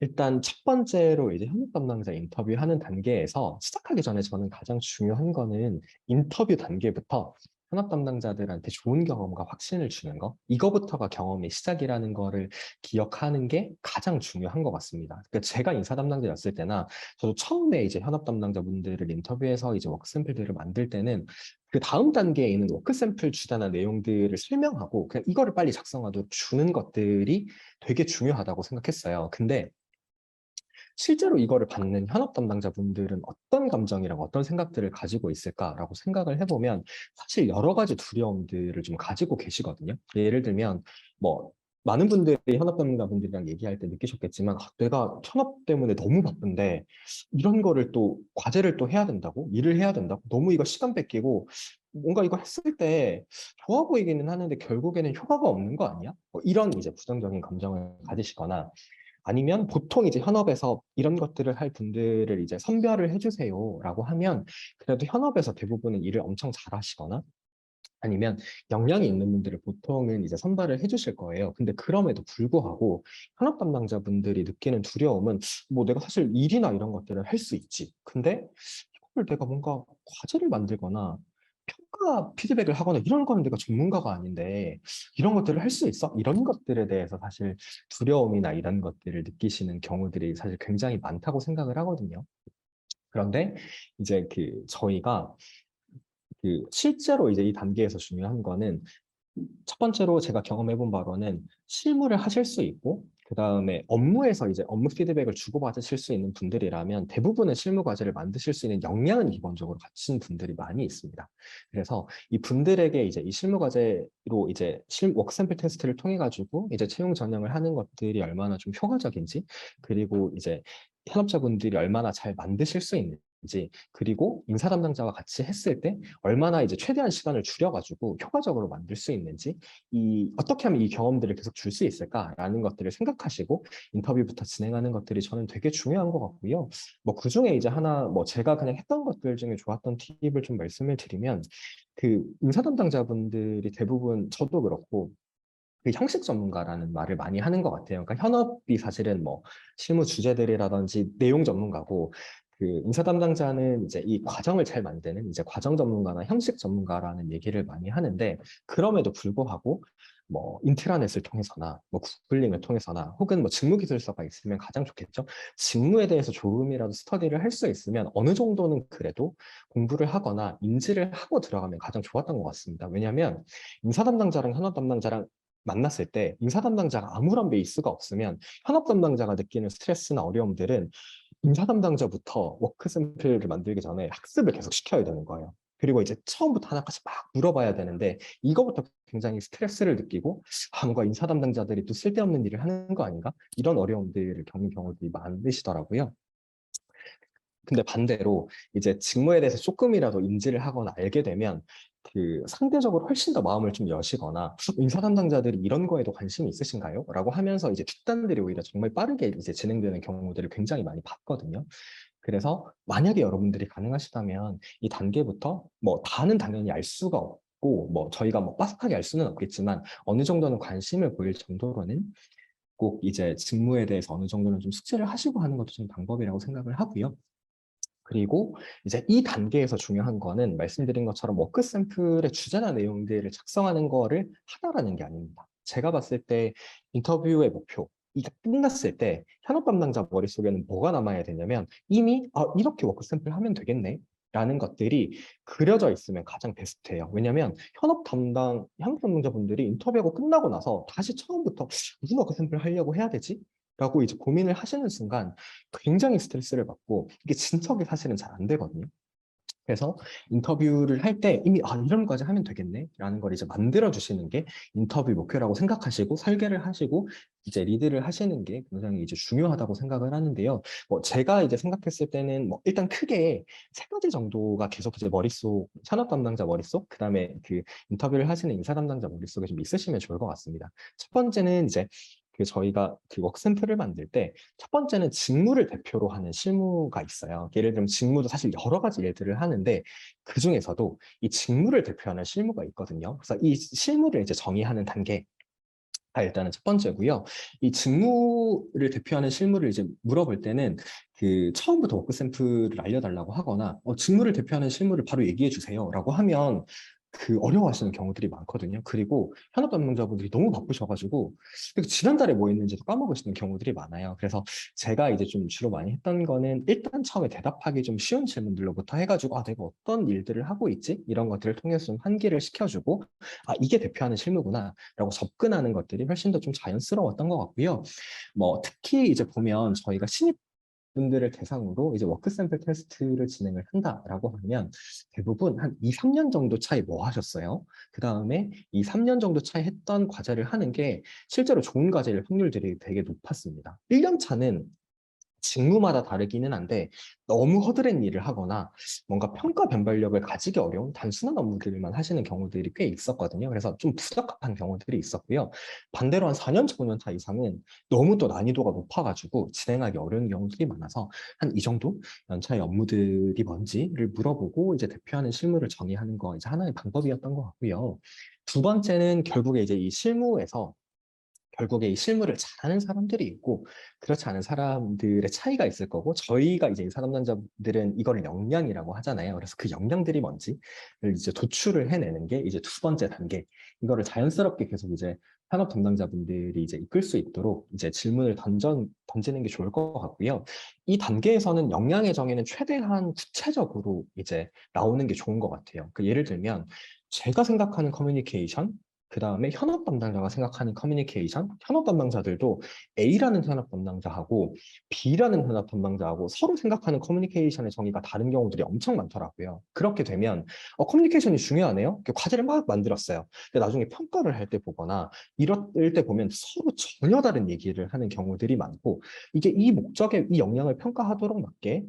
일단 첫 번째로 이제 현업 담당자 인터뷰하는 단계에서 시작하기 전에 저는 가장 중요한 거는 인터뷰 단계부터 현업 담당자들한테 좋은 경험과 확신을 주는 거, 이거부터가 경험의 시작이라는 거를 기억하는 게 가장 중요한 것 같습니다. 그러니까 제가 인사 담당자였을 때나 저도 처음에 이제 현업 담당자분들을 인터뷰해서 이제 워크 샘플들을 만들 때는 그 다음 단계에 있는 워크 샘플 주제나 내용들을 설명하고 그냥 이거를 빨리 작성하도록 주는 것들이 되게 중요하다고 생각했어요. 근데 실제로 이거를 받는 현업 담당자분들은 어떤 감정이랑 어떤 생각들을 가지고 있을까라고 생각을 해보면 사실 여러 가지 두려움들을 좀 가지고 계시거든요. 예를 들면 뭐 많은 분들이 현업 담당자분들이랑 얘기할 때 느끼셨겠지만 내가 현업 때문에 너무 바쁜데 이런 거를 또 과제를 또 해야 된다고 일을 해야 된다고 너무 이거 시간 뺏기고 뭔가 이거 했을 때 좋아 보이기는 하는데 결국에는 효과가 없는 거 아니야? 뭐 이런 이제 부정적인 감정을 가지시거나 아니면 보통 이제 현업에서 이런 것들을 할 분들을 이제 선별을 해주세요라고 하면 그래도 현업에서 대부분은 일을 엄청 잘하시거나 아니면 역량이 있는 분들을 보통은 이제 선발을 해주실 거예요. 근데 그럼에도 불구하고 현업 담당자분들이 느끼는 두려움은 뭐 내가 사실 일이나 이런 것들을 할 수 있지. 근데 이걸 내가 뭔가 과제를 만들거나 평가 피드백을 하거나 이런 거는 내가 전문가가 아닌데 이런 것들을 할 수 있어? 이런 것들에 대해서 사실 두려움이나 이런 것들을 느끼시는 경우들이 사실 굉장히 많다고 생각을 하거든요. 그런데 이제 저희가 실제로 이제 이 단계에서 중요한 거는 첫 번째로 제가 경험해 본 바로는 실무를 하실 수 있고, 그 다음에 업무에서 이제 업무 피드백을 주고받으실 수 있는 분들이라면 대부분의 실무 과제를 만드실 수 있는 역량은 기본적으로 갖춘 분들이 많이 있습니다. 그래서 이 분들에게 이제 이 실무 과제로 이제 워크 샘플 테스트를 통해 가지고 이제 채용 전형을 하는 것들이 얼마나 좀 효과적인지, 그리고 이제 현업자분들이 얼마나 잘 만드실 수 있는지, 그리고 인사 담당자와 같이 했을 때 얼마나 이제 최대한 시간을 줄여가지고 효과적으로 만들 수 있는지, 어떻게 하면 이 경험들을 계속 줄 수 있을까라는 것들을 생각하시고 인터뷰부터 진행하는 것들이 저는 되게 중요한 것 같고요. 뭐 그중에 이제 하나, 뭐 제가 그냥 했던 것들 중에 좋았던 팁을 좀 말씀을 드리면, 인사 담당자분들이 대부분 저도 그렇고 형식 전문가라는 말을 많이 하는 것 같아요. 그러니까 현업이 사실은 뭐 실무 주제들이라든지 내용 전문가고, 인사 담당자는 이제 이 과정을 잘 만드는 이제 과정 전문가나 형식 전문가라는 얘기를 많이 하는데, 그럼에도 불구하고 뭐 인트라넷을 통해서나 뭐 구글링을 통해서나 혹은 뭐 직무 기술서가 있으면 가장 좋겠죠. 직무에 대해서 조금이라도 스터디를 할 수 있으면 어느 정도는 그래도 공부를 하거나 인지를 하고 들어가면 가장 좋았던 것 같습니다. 왜냐하면 인사 담당자랑 현업 담당자랑 만났을 때 인사 담당자가 아무런 베이스가 없으면 현업 담당자가 느끼는 스트레스나 어려움들은 인사 담당자부터 워크 샘플을 만들기 전에 학습을 계속 시켜야 되는 거예요. 그리고 이제 처음부터 하나까지 막 물어봐야 되는데, 이거부터 굉장히 스트레스를 느끼고, 뭔가 인사 담당자들이 또 쓸데없는 일을 하는 거 아닌가? 이런 어려움들을 겪는 경우들이 많으시더라고요. 근데 반대로 이제 직무에 대해서 조금이라도 인지를 하거나 알게 되면 상대적으로 훨씬 더 마음을 좀 여시거나, 인사 담당자들이 이런 거에도 관심이 있으신가요? 라고 하면서 이제 뒷단들이 오히려 정말 빠르게 이제 진행되는 경우들을 굉장히 많이 봤거든요. 그래서 만약에 여러분들이 가능하시다면 이 단계부터 뭐 다는 당연히 알 수가 없고, 뭐 저희가 뭐 빠삭하게 알 수는 없겠지만 어느 정도는 관심을 보일 정도로는 꼭 이제 직무에 대해서 어느 정도는 좀 숙지를 하시고 하는 것도 좀 방법이라고 생각을 하고요. 그리고 이제 이 단계에서 중요한 거는 말씀드린 것처럼 워크 샘플의 주제나 내용들을 작성하는 거를 하나라는 게 아닙니다. 제가 봤을 때 인터뷰의 목표, 이게 끝났을 때 현업 담당자 머릿속에는 뭐가 남아야 되냐면, 이미 이렇게 워크 샘플 하면 되겠네 라는 것들이 그려져 있으면 가장 베스트예요. 왜냐하면 현업 담당자분들이 인터뷰하고 끝나고 나서 다시 처음부터 무슨 워크 샘플 하려고 해야 되지? 라고 이제 고민을 하시는 순간 굉장히 스트레스를 받고, 이게 진척이 사실은 잘 안 되거든요. 그래서 인터뷰를 할 때 이미 이런 거까지 하면 되겠네 라는 걸 이제 만들어 주시는 게 인터뷰 목표라고 생각하시고 설계를 하시고 이제 리드를 하시는 게 굉장히 이제 중요하다고 생각을 하는데요. 뭐 제가 이제 생각했을 때는 뭐 일단 크게 세 가지 정도가 계속 이제 머릿속, 산업 담당자 머릿속, 그다음에 인터뷰를 하시는 인사 담당자 머릿속에 좀 있으시면 좋을 것 같습니다. 첫 번째는 이제 저희가 워크샘플을 만들 때 첫 번째는 직무를 대표로 하는 실무가 있어요. 예를 들면 직무도 사실 여러 가지 일들을 하는데 그 중에서도 이 직무를 대표하는 실무가 있거든요. 그래서 이 실무를 이제 정의하는 단계가 일단은 첫 번째고요. 이 직무를 대표하는 실무를 이제 물어볼 때는 처음부터 워크 샘플을 알려달라고 하거나 직무를 대표하는 실무를 바로 얘기해 주세요라고 하면 어려워하시는 경우들이 많거든요. 그리고 현업 담당자분들이 너무 바쁘셔가지고 지난달에 뭐 했는지도 까먹으시는 경우들이 많아요. 그래서 제가 이제 좀 주로 많이 했던 거는 일단 처음에 대답하기 좀 쉬운 질문들로부터 해가지고 내가 어떤 일들을 하고 있지? 이런 것들을 통해서 좀 환기를 시켜주고, 이게 대표하는 실무구나 라고 접근하는 것들이 훨씬 더 좀 자연스러웠던 것 같고요. 뭐 특히 이제 보면 저희가 신입 분들을 대상으로 이제 워크 샘플 테스트를 진행을 한다라고 하면 대부분 한 2, 3년 정도 차이 뭐 하셨어요? 그 다음에 2, 3년 정도 차이 했던 과제를 하는 게 실제로 좋은 과제일 확률들이 되게 높았습니다. 1년 차는 직무마다 다르기는 한데 너무 허드렛 일을 하거나 뭔가 평가 변별력을 가지기 어려운 단순한 업무들만 하시는 경우들이 꽤 있었거든요. 그래서 좀 부적합한 경우들이 있었고요. 반대로 한 4년 차, 5년 차 이상은 너무 또 난이도가 높아가지고 진행하기 어려운 경우들이 많아서 한 이 정도 연차의 업무들이 뭔지를 물어보고 이제 대표하는 실무를 정의하는 거 이제 하나의 방법이었던 것 같고요. 두 번째는 결국에 이제 이 실무에서 결국에 이 실무를 잘하는 사람들이 있고 그렇지 않은 사람들의 차이가 있을 거고 저희가 이제 인사 담당자들은 이거를 역량이라고 하잖아요. 그래서 그 역량들이 뭔지를 이제 도출을 해내는 게 이제 두 번째 단계. 이거를 자연스럽게 계속 이제 산업 담당자분들이 이제 이끌 수 있도록 이제 질문을 던지는 게 좋을 것 같고요. 이 단계에서는 역량의 정의는 최대한 구체적으로 이제 나오는 게 좋은 것 같아요. 그 예를 들면 제가 생각하는 커뮤니케이션, 그 다음에 현업 담당자가 생각하는 커뮤니케이션, 현업 담당자들도 A라는 현업 담당자하고 B라는 현업 담당자하고 서로 생각하는 커뮤니케이션의 정의가 다른 경우들이 엄청 많더라고요. 그렇게 되면 커뮤니케이션이 중요하네요. 과제를 막 만들었어요. 근데 나중에 평가를 할 때 보거나 이럴 때 보면 서로 전혀 다른 얘기를 하는 경우들이 많고 이게 이 목적에 이 역량을 평가하도록 맞게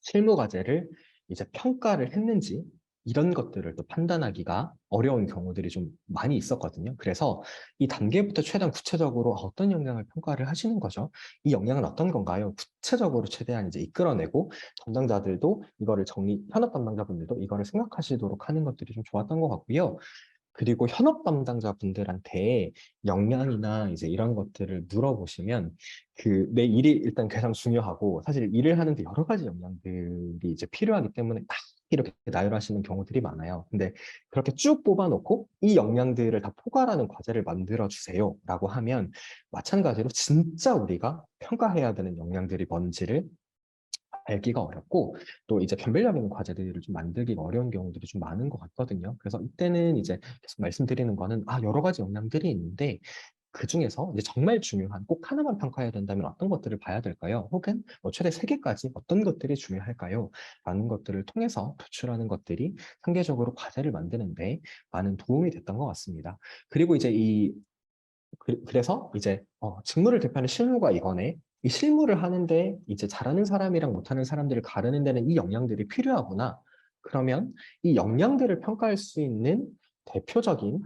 실무 과제를 이제 평가를 했는지 이런 것들을 또 판단하기가 어려운 경우들이 좀 많이 있었거든요. 그래서 이 단계부터 최대한 구체적으로 어떤 역량을 평가를 하시는 거죠? 이 역량은 어떤 건가요? 구체적으로 최대한 이제 이끌어내고 담당자들도 이거를 현업 담당자분들도 이거를 생각하시도록 하는 것들이 좀 좋았던 것 같고요. 그리고 현업 담당자분들한테 역량이나 이제 이런 것들을 물어보시면 내 일이 일단 가장 중요하고 사실 일을 하는데 여러 가지 역량들이 이제 필요하기 때문에 딱 이렇게 나열하시는 경우들이 많아요. 근데 그렇게 쭉 뽑아놓고 이 역량들을 다 포괄하는 과제를 만들어 주세요라고 하면 마찬가지로 진짜 우리가 평가해야 되는 역량들이 뭔지를 알기가 어렵고 또 이제 변별력 있는 과제들을 좀 만들기가 어려운 경우들이 좀 많은 것 같거든요. 그래서 이때는 이제 계속 말씀드리는 거는 여러 가지 역량들이 있는데 그중에서 이제 정말 중요한 꼭 하나만 평가해야 된다면 어떤 것들을 봐야 될까요? 혹은 뭐 최대 세 개까지 어떤 것들이 중요할까요? 라는 것들을 통해서 도출하는 것들이 상대적으로 과제를 만드는데 많은 도움이 됐던 것 같습니다. 그리고 이제 그래서 이제 직무를 대표하는 실무가 이거네. 이 실무를 하는데 이제 잘하는 사람이랑 못하는 사람들을 가르는 데는 이 역량들이 필요하구나. 그러면 이 역량들을 평가할 수 있는 대표적인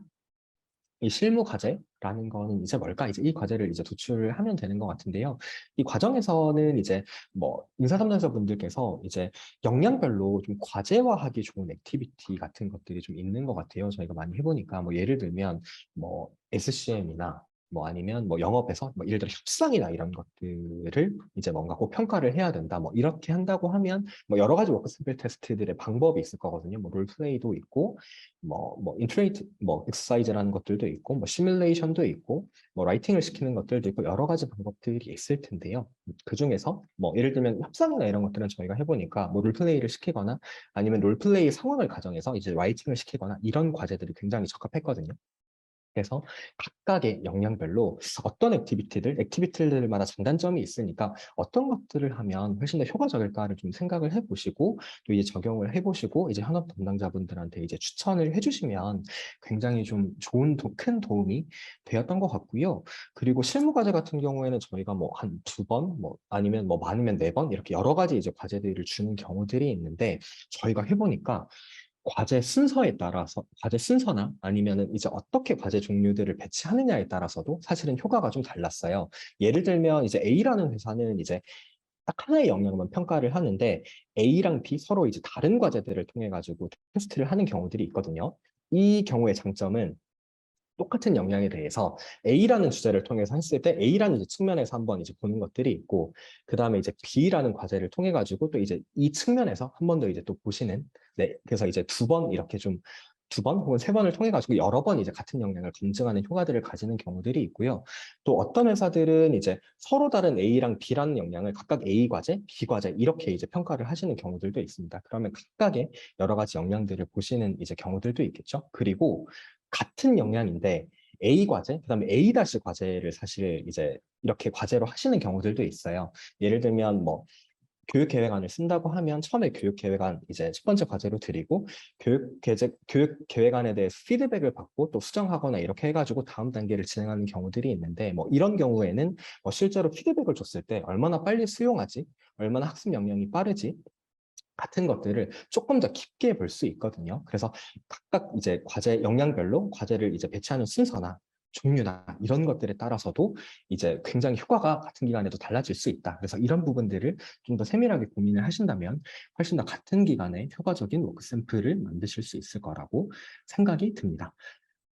이 실무 과제라는 거는 이제 뭘까? 이제 이 과제를 이제 도출을 하면 되는 것 같은데요. 이 과정에서는 이제 뭐 인사 담당자분들께서 이제 역량별로 좀 과제화하기 좋은 액티비티 같은 것들이 좀 있는 것 같아요. 저희가 많이 해보니까 뭐 예를 들면 뭐 SCM이나 뭐 아니면 뭐 영업에서 뭐 예를 들어 협상이나 이런 것들을 이제 뭔가 꼭 평가를 해야 된다. 뭐 이렇게 한다고 하면 뭐 여러 가지 워크 샘플 테스트들의 방법이 있을 거거든요. 뭐 롤플레이도 있고 인트레이트, 엑서사이즈라는 것들도 있고, 시뮬레이션도 있고, 라이팅을 시키는 것들도 있고, 여러 가지 방법들이 있을 텐데요. 그 중에서, 예를 들면 협상이나 이런 것들은 저희가 해보니까, 롤플레이를 시키거나, 아니면 롤플레이 상황을 가정해서 이제 라이팅을 시키거나, 이런 과제들이 굉장히 적합했거든요. 그래서 각각의 역량별로 어떤 액티비티들마다 장단점이 있으니까 어떤 것들을 하면 훨씬 더 효과적일까를 좀 생각을 해보시고 또 이제 적용을 해보시고 이제 현업 담당자분들한테 이제 추천을 해주시면 굉장히 좀 큰 도움이 되었던 것 같고요. 그리고 실무 과제 같은 경우에는 저희가 뭐 한 두 번, 아니면 많으면 네 번 이렇게 여러 가지 이제 과제들을 주는 경우들이 있는데 저희가 해보니까 과제 순서나 아니면은 이제 어떻게 과제 종류들을 배치하느냐에 따라서도 사실은 효과가 좀 달랐어요. 예를 들면 이제 A라는 회사는 이제 딱 하나의 영역만 평가를 하는데 A랑 B 서로 이제 다른 과제들을 통해 가지고 테스트를 하는 경우들이 있거든요. 이 경우의 장점은 똑같은 역량에 대해서 A라는 주제를 통해서 했을 때 A라는 이제 측면에서 한번 이제 보는 것들이 있고 그 다음에 이제 B라는 과제를 통해 가지고 또 이제 이 측면에서 한 번 더 이제 또 보시는 네 그래서 이제 두 번 이렇게 좀 두 번 혹은 세 번을 통해 가지고 여러 번 이제 같은 역량을 검증하는 효과들을 가지는 경우들이 있고요. 또 어떤 회사들은 이제 서로 다른 A랑 B라는 역량을 각각 A 과제, B 과제 이렇게 이제 평가를 하시는 경우들도 있습니다. 그러면 각각의 여러 가지 역량들을 보시는 이제 경우들도 있겠죠. 그리고 같은 역량인데 A 과제, 그다음에 A 다시 과제를 사실 이제 이렇게 과제로 하시는 경우들도 있어요. 예를 들면 교육 계획안을 쓴다고 하면 처음에 교육 계획안 이제 첫 번째 과제로 드리고 교육 계획안에 대해서 피드백을 받고 또 수정하거나 이렇게 해가지고 다음 단계를 진행하는 경우들이 있는데 이런 경우에는 실제로 피드백을 줬을 때 얼마나 빨리 수용하지, 얼마나 학습 역량이 빠르지 같은 것들을 조금 더 깊게 볼 수 있거든요. 그래서 각각 이제 역량별로 과제를 이제 배치하는 순서나 종류나 이런 것들에 따라서도 이제 굉장히 효과가 같은 기간에도 달라질 수 있다. 그래서 이런 부분들을 좀 더 세밀하게 고민을 하신다면 훨씬 더 같은 기간에 효과적인 워크 샘플을 만드실 수 있을 거라고 생각이 듭니다.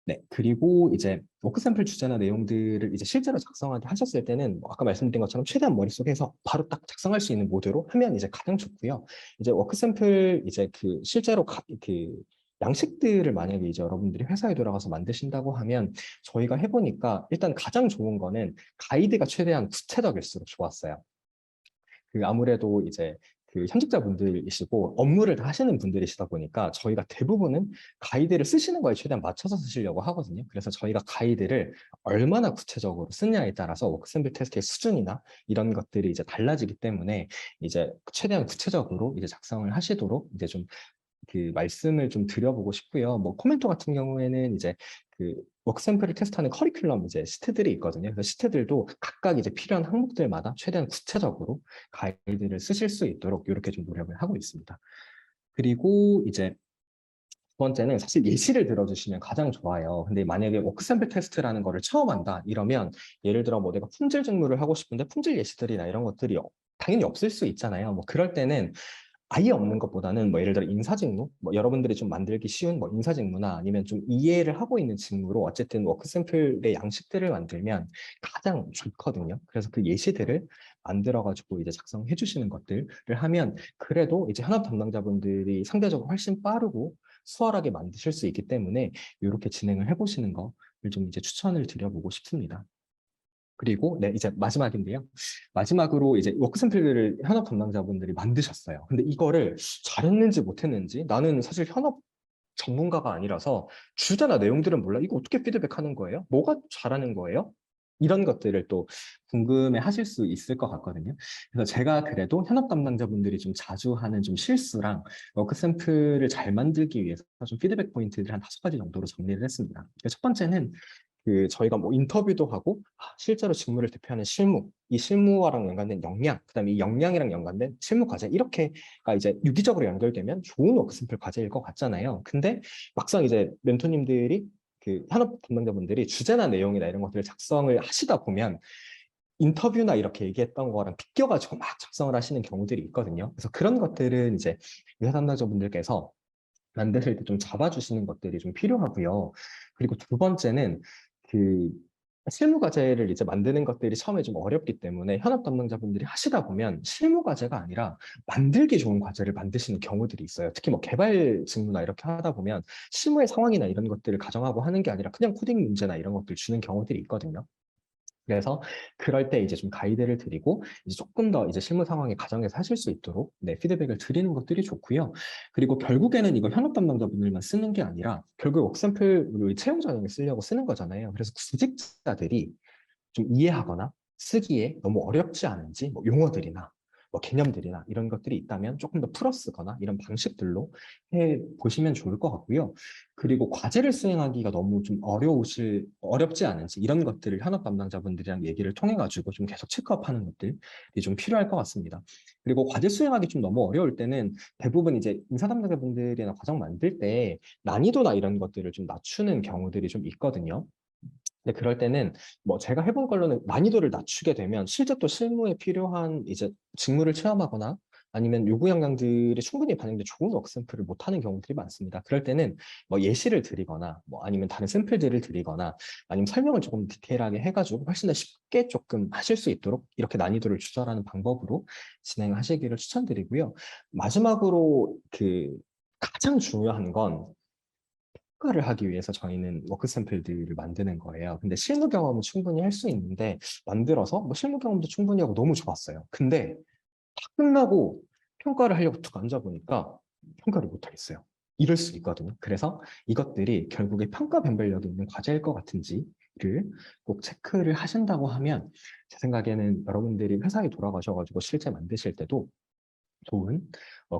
네, 그리고 이제 워크 샘플 주제나 내용들을 이제 실제로 작성하게 하셨을 때는 뭐 아까 말씀드린 것처럼 최대한 머릿속에서 바로 딱 작성할 수 있는 모드로 하면 이제 가장 좋고요. 이제 워크 샘플 이제 그 실제로 그 양식들을 만약에 이제 여러분들이 회사에 돌아가서 만드신다고 하면 저희가 해보니까 일단 가장 좋은 거는 가이드가 최대한 구체적일수록 좋았어요. 그 아무래도 이제 그 현직자분들이시고 업무를 다 하시는 분들이시다 보니까 저희가 대부분은 가이드를 쓰시는 거에 최대한 맞춰서 쓰시려고 하거든요. 그래서 저희가 가이드를 얼마나 구체적으로 쓰냐에 따라서 워크샘플 테스트의 수준이나 이런 것들이 이제 달라지기 때문에 이제 최대한 구체적으로 이제 작성을 하시도록 이제 좀 그 말씀을 좀 드려보고 싶고요. 뭐 코멘토 같은 경우에는 이제 그 워크 샘플을 테스트하는 커리큘럼 이제 시트들이 있거든요. 그래서 시트들도 각각 이제 필요한 항목들마다 최대한 구체적으로 가이드를 쓰실 수 있도록 이렇게 좀 노력을 하고 있습니다. 그리고 이제 두 번째는 사실 예시를 들어주시면 가장 좋아요. 근데 만약에 워크 샘플 테스트라는 거를 처음 한다 이러면 예를 들어 뭐 내가 품질 직무를 하고 싶은데 품질 예시들이나 이런 것들이 당연히 없을 수 있잖아요. 뭐 그럴 때는 아예 없는 것보다는 뭐 예를 들어 인사직무, 뭐 여러분들이 좀 만들기 쉬운 뭐 인사직무나 아니면 좀 이해를 하고 있는 직무로 어쨌든 워크 샘플의 양식들을 만들면 가장 좋거든요. 그래서 그 예시들을 만들어가지고 이제 작성해 주시는 것들을 하면 그래도 이제 현업 담당자분들이 상대적으로 훨씬 빠르고 수월하게 만드실 수 있기 때문에 이렇게 진행을 해보시는 거를 좀 이제 추천을 드려보고 싶습니다. 그리고 네, 이제 마지막인데요. 마지막으로 이제 워크 샘플들을 현업 담당자분들이 만드셨어요. 근데 이거를 잘했는지 못했는지 나는 사실 현업 전문가가 아니라서 주제나 내용들은 몰라. 이거 어떻게 피드백하는 거예요? 뭐가 잘하는 거예요? 이런 것들을 또 궁금해 하실 수 있을 것 같거든요. 그래서 제가 그래도 현업 담당자분들이 좀 자주 하는 좀 실수랑 워크 샘플을 잘 만들기 위해서 좀 피드백 포인트를 한 5가지 정도로 정리를 했습니다. 첫 번째는 그 저희가 뭐 인터뷰도 하고 실제로 직무를 대표하는 실무, 이 실무와랑 연관된 역량, 그다음에 이 역량이랑 연관된 실무 과제 이렇게가 이제 유기적으로 연결되면 좋은 워크샘플 과제일 것 같잖아요. 근데 막상 이제 멘토님들이 그 현업 담당자분들이 주제나 내용이나 이런 것들을 작성을 하시다 보면 인터뷰나 이렇게 얘기했던 거랑 비껴가지고 막 작성을 하시는 경우들이 있거든요. 그래서 그런 것들은 이제 의사 담당자분들께서 만드실 때 좀 잡아주시는 것들이 좀 필요하고요. 그리고 두 번째는 그 실무 과제를 이제 만드는 것들이 처음에 좀 어렵기 때문에 현업 담당자분들이 하시다 보면 실무 과제가 아니라 만들기 좋은 과제를 만드시는 경우들이 있어요. 특히 뭐 개발 직무나 이렇게 하다 보면 실무의 상황이나 이런 것들을 가정하고 하는 게 아니라 그냥 코딩 문제나 이런 것들 주는 경우들이 있거든요. 그래서 그럴 때 이제 좀 가이드를 드리고 이제 조금 더 이제 실무 상황에 가정해서 하실 수 있도록 네, 피드백을 드리는 것들이 좋고요. 그리고 결국에는 이거 현업 담당자분들만 쓰는 게 아니라 결국 워크샘플을 채용 전형에 쓰려고 쓰는 거잖아요. 그래서 구직자들이 좀 이해하거나 쓰기에 너무 어렵지 않은지 뭐 용어들이나 뭐 개념들이나 이런 것들이 있다면 조금 더 풀어 쓰거나 이런 방식들로 해 보시면 좋을 것 같고요. 그리고 과제를 수행하기가 너무 좀 어렵지 않은지 이런 것들을 현업 담당자분들이랑 얘기를 통해 가지고 좀 계속 체크업하는 것들이 좀 필요할 것 같습니다. 그리고 과제 수행하기 좀 너무 어려울 때는 대부분 이제 인사 담당자분들이나 과정 만들 때 난이도나 이런 것들을 좀 낮추는 경우들이 좀 있거든요. 근데 그럴 때는 뭐 제가 해본 걸로는 난이도를 낮추게 되면 실제 또 실무에 필요한 이제 직무를 체험하거나 아니면 요구 역량들이 충분히 반영돼 좋은 워크 샘플을 못 하는 경우들이 많습니다. 그럴 때는 뭐 예시를 드리거나 뭐 아니면 다른 샘플들을 드리거나 아니면 설명을 조금 디테일하게 해가지고 훨씬 더 쉽게 조금 하실 수 있도록 이렇게 난이도를 조절하는 방법으로 진행하시기를 추천드리고요. 마지막으로 그 가장 중요한 건 평가를 하기 위해서 저희는 워크 샘플들을 만드는 거예요. 근데 실무 경험은 충분히 할 수 있는데 만들어서 뭐 실무 경험도 충분히 하고 너무 좋았어요. 근데 다 끝나고 평가를 하려고 툭 앉아보니까 평가를 못 하겠어요. 이럴 수 있거든요. 그래서 이것들이 결국에 평가 변별력이 있는 과제일 것 같은지를 꼭 체크를 하신다고 하면 제 생각에는 여러분들이 회사에 돌아가셔가지고 실제 만드실 때도 좋은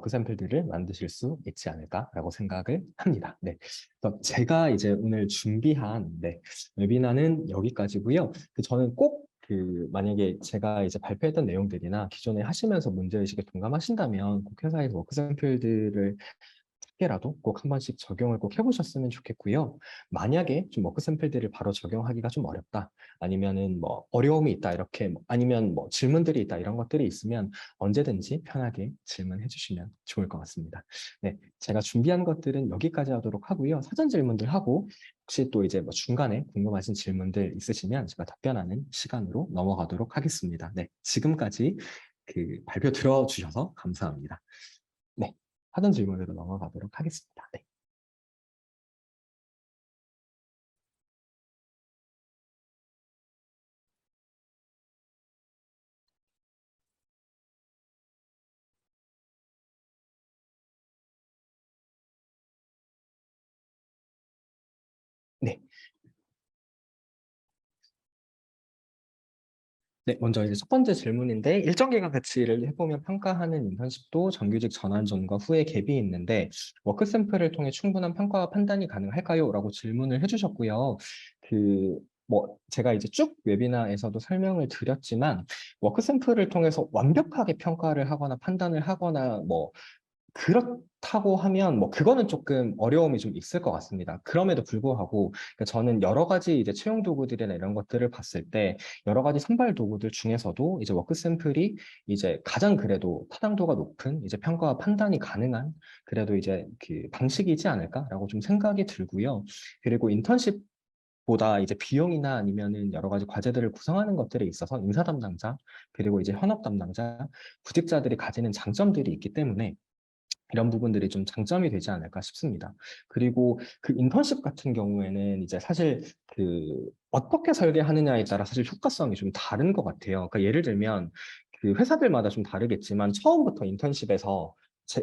그 샘플들을 만드실 수 있지 않을까라고 생각을 합니다. 네. 그래서 제가 이제 오늘 준비한 네, 웨비나는 여기까지고요. 저는 꼭 그 만약에 제가 이제 발표했던 내용들이나 기존에 하시면서 문제의식에 동감하신다면 꼭 회사에서 워크 샘플들을 짧게라도 꼭 한 번씩 적용을 꼭 해보셨으면 좋겠고요. 만약에 좀 워크 샘플들을 바로 적용하기가 좀 어렵다. 아니면은 뭐 어려움이 있다. 이렇게 아니면 뭐 질문들이 있다. 이런 것들이 있으면 언제든지 편하게 질문해 주시면 좋을 것 같습니다. 네, 제가 준비한 것들은 여기까지 하도록 하고요. 사전 질문들 하고 혹시 또 이제 뭐 중간에 궁금하신 질문들 있으시면 제가 답변하는 시간으로 넘어가도록 하겠습니다. 네, 지금까지 그 발표 들어주셔서 감사합니다. 네, 하던 질문으로 넘어가도록 하겠습니다. 네. 네. 네, 먼저 이제 첫 번째 질문인데 일정 기간 배치를 해보면 평가하는 인턴십도 정규직 전환 전과 후에 갭이 있는데 워크 샘플을 통해 충분한 평가와 판단이 가능할까요? 라고 질문을 해주셨고요. 뭐 제가 이제 쭉 웨비나에서도 설명을 드렸지만 워크 샘플을 통해서 완벽하게 평가를 하거나 판단을 하거나 뭐 그렇다고 하면 뭐 그거는 조금 어려움이 좀 있을 것 같습니다. 그럼에도 불구하고 그러니까 저는 여러 가지 이제 채용 도구들이나 이런 것들을 봤을 때 여러 가지 선발 도구들 중에서도 이제 워크 샘플이 이제 가장 그래도 타당도가 높은 이제 평가와 판단이 가능한 그래도 이제 그 방식이지 않을까라고 좀 생각이 들고요. 그리고 인턴십 보다 이제 비용이나 아니면은 여러 가지 과제들을 구성하는 것들에 있어서 인사 담당자 그리고 이제 현업 담당자 구직자들이 가지는 장점들이 있기 때문에 이런 부분들이 좀 장점이 되지 않을까 싶습니다. 그리고 그 인턴십 같은 경우에는 이제 사실 그 어떻게 설계하느냐에 따라 사실 효과성이 좀 다른 것 같아요. 그러니까 예를 들면 그 회사들마다 좀 다르겠지만 처음부터 인턴십에서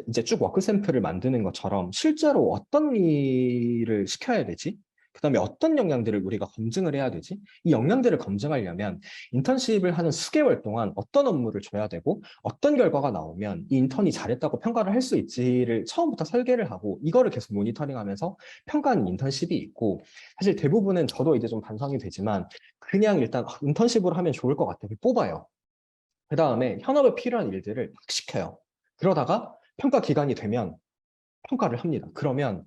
이제 쭉 워크 샘플을 만드는 것처럼 실제로 어떤 일을 시켜야 되지? 그다음에 어떤 역량들을 우리가 검증을 해야 되지? 이 역량들을 검증하려면 인턴십을 하는 수개월 동안 어떤 업무를 줘야 되고 어떤 결과가 나오면 이 인턴이 잘했다고 평가를 할 수 있지를 처음부터 설계를 하고 이거를 계속 모니터링하면서 평가하는 인턴십이 있고 사실 대부분은 저도 이제 좀 반성이 되지만 그냥 일단 인턴십으로 하면 좋을 것 같아요. 뽑아요. 그 다음에 현업에 필요한 일들을 막 시켜요. 그러다가 평가 기간이 되면 평가를 합니다. 그러면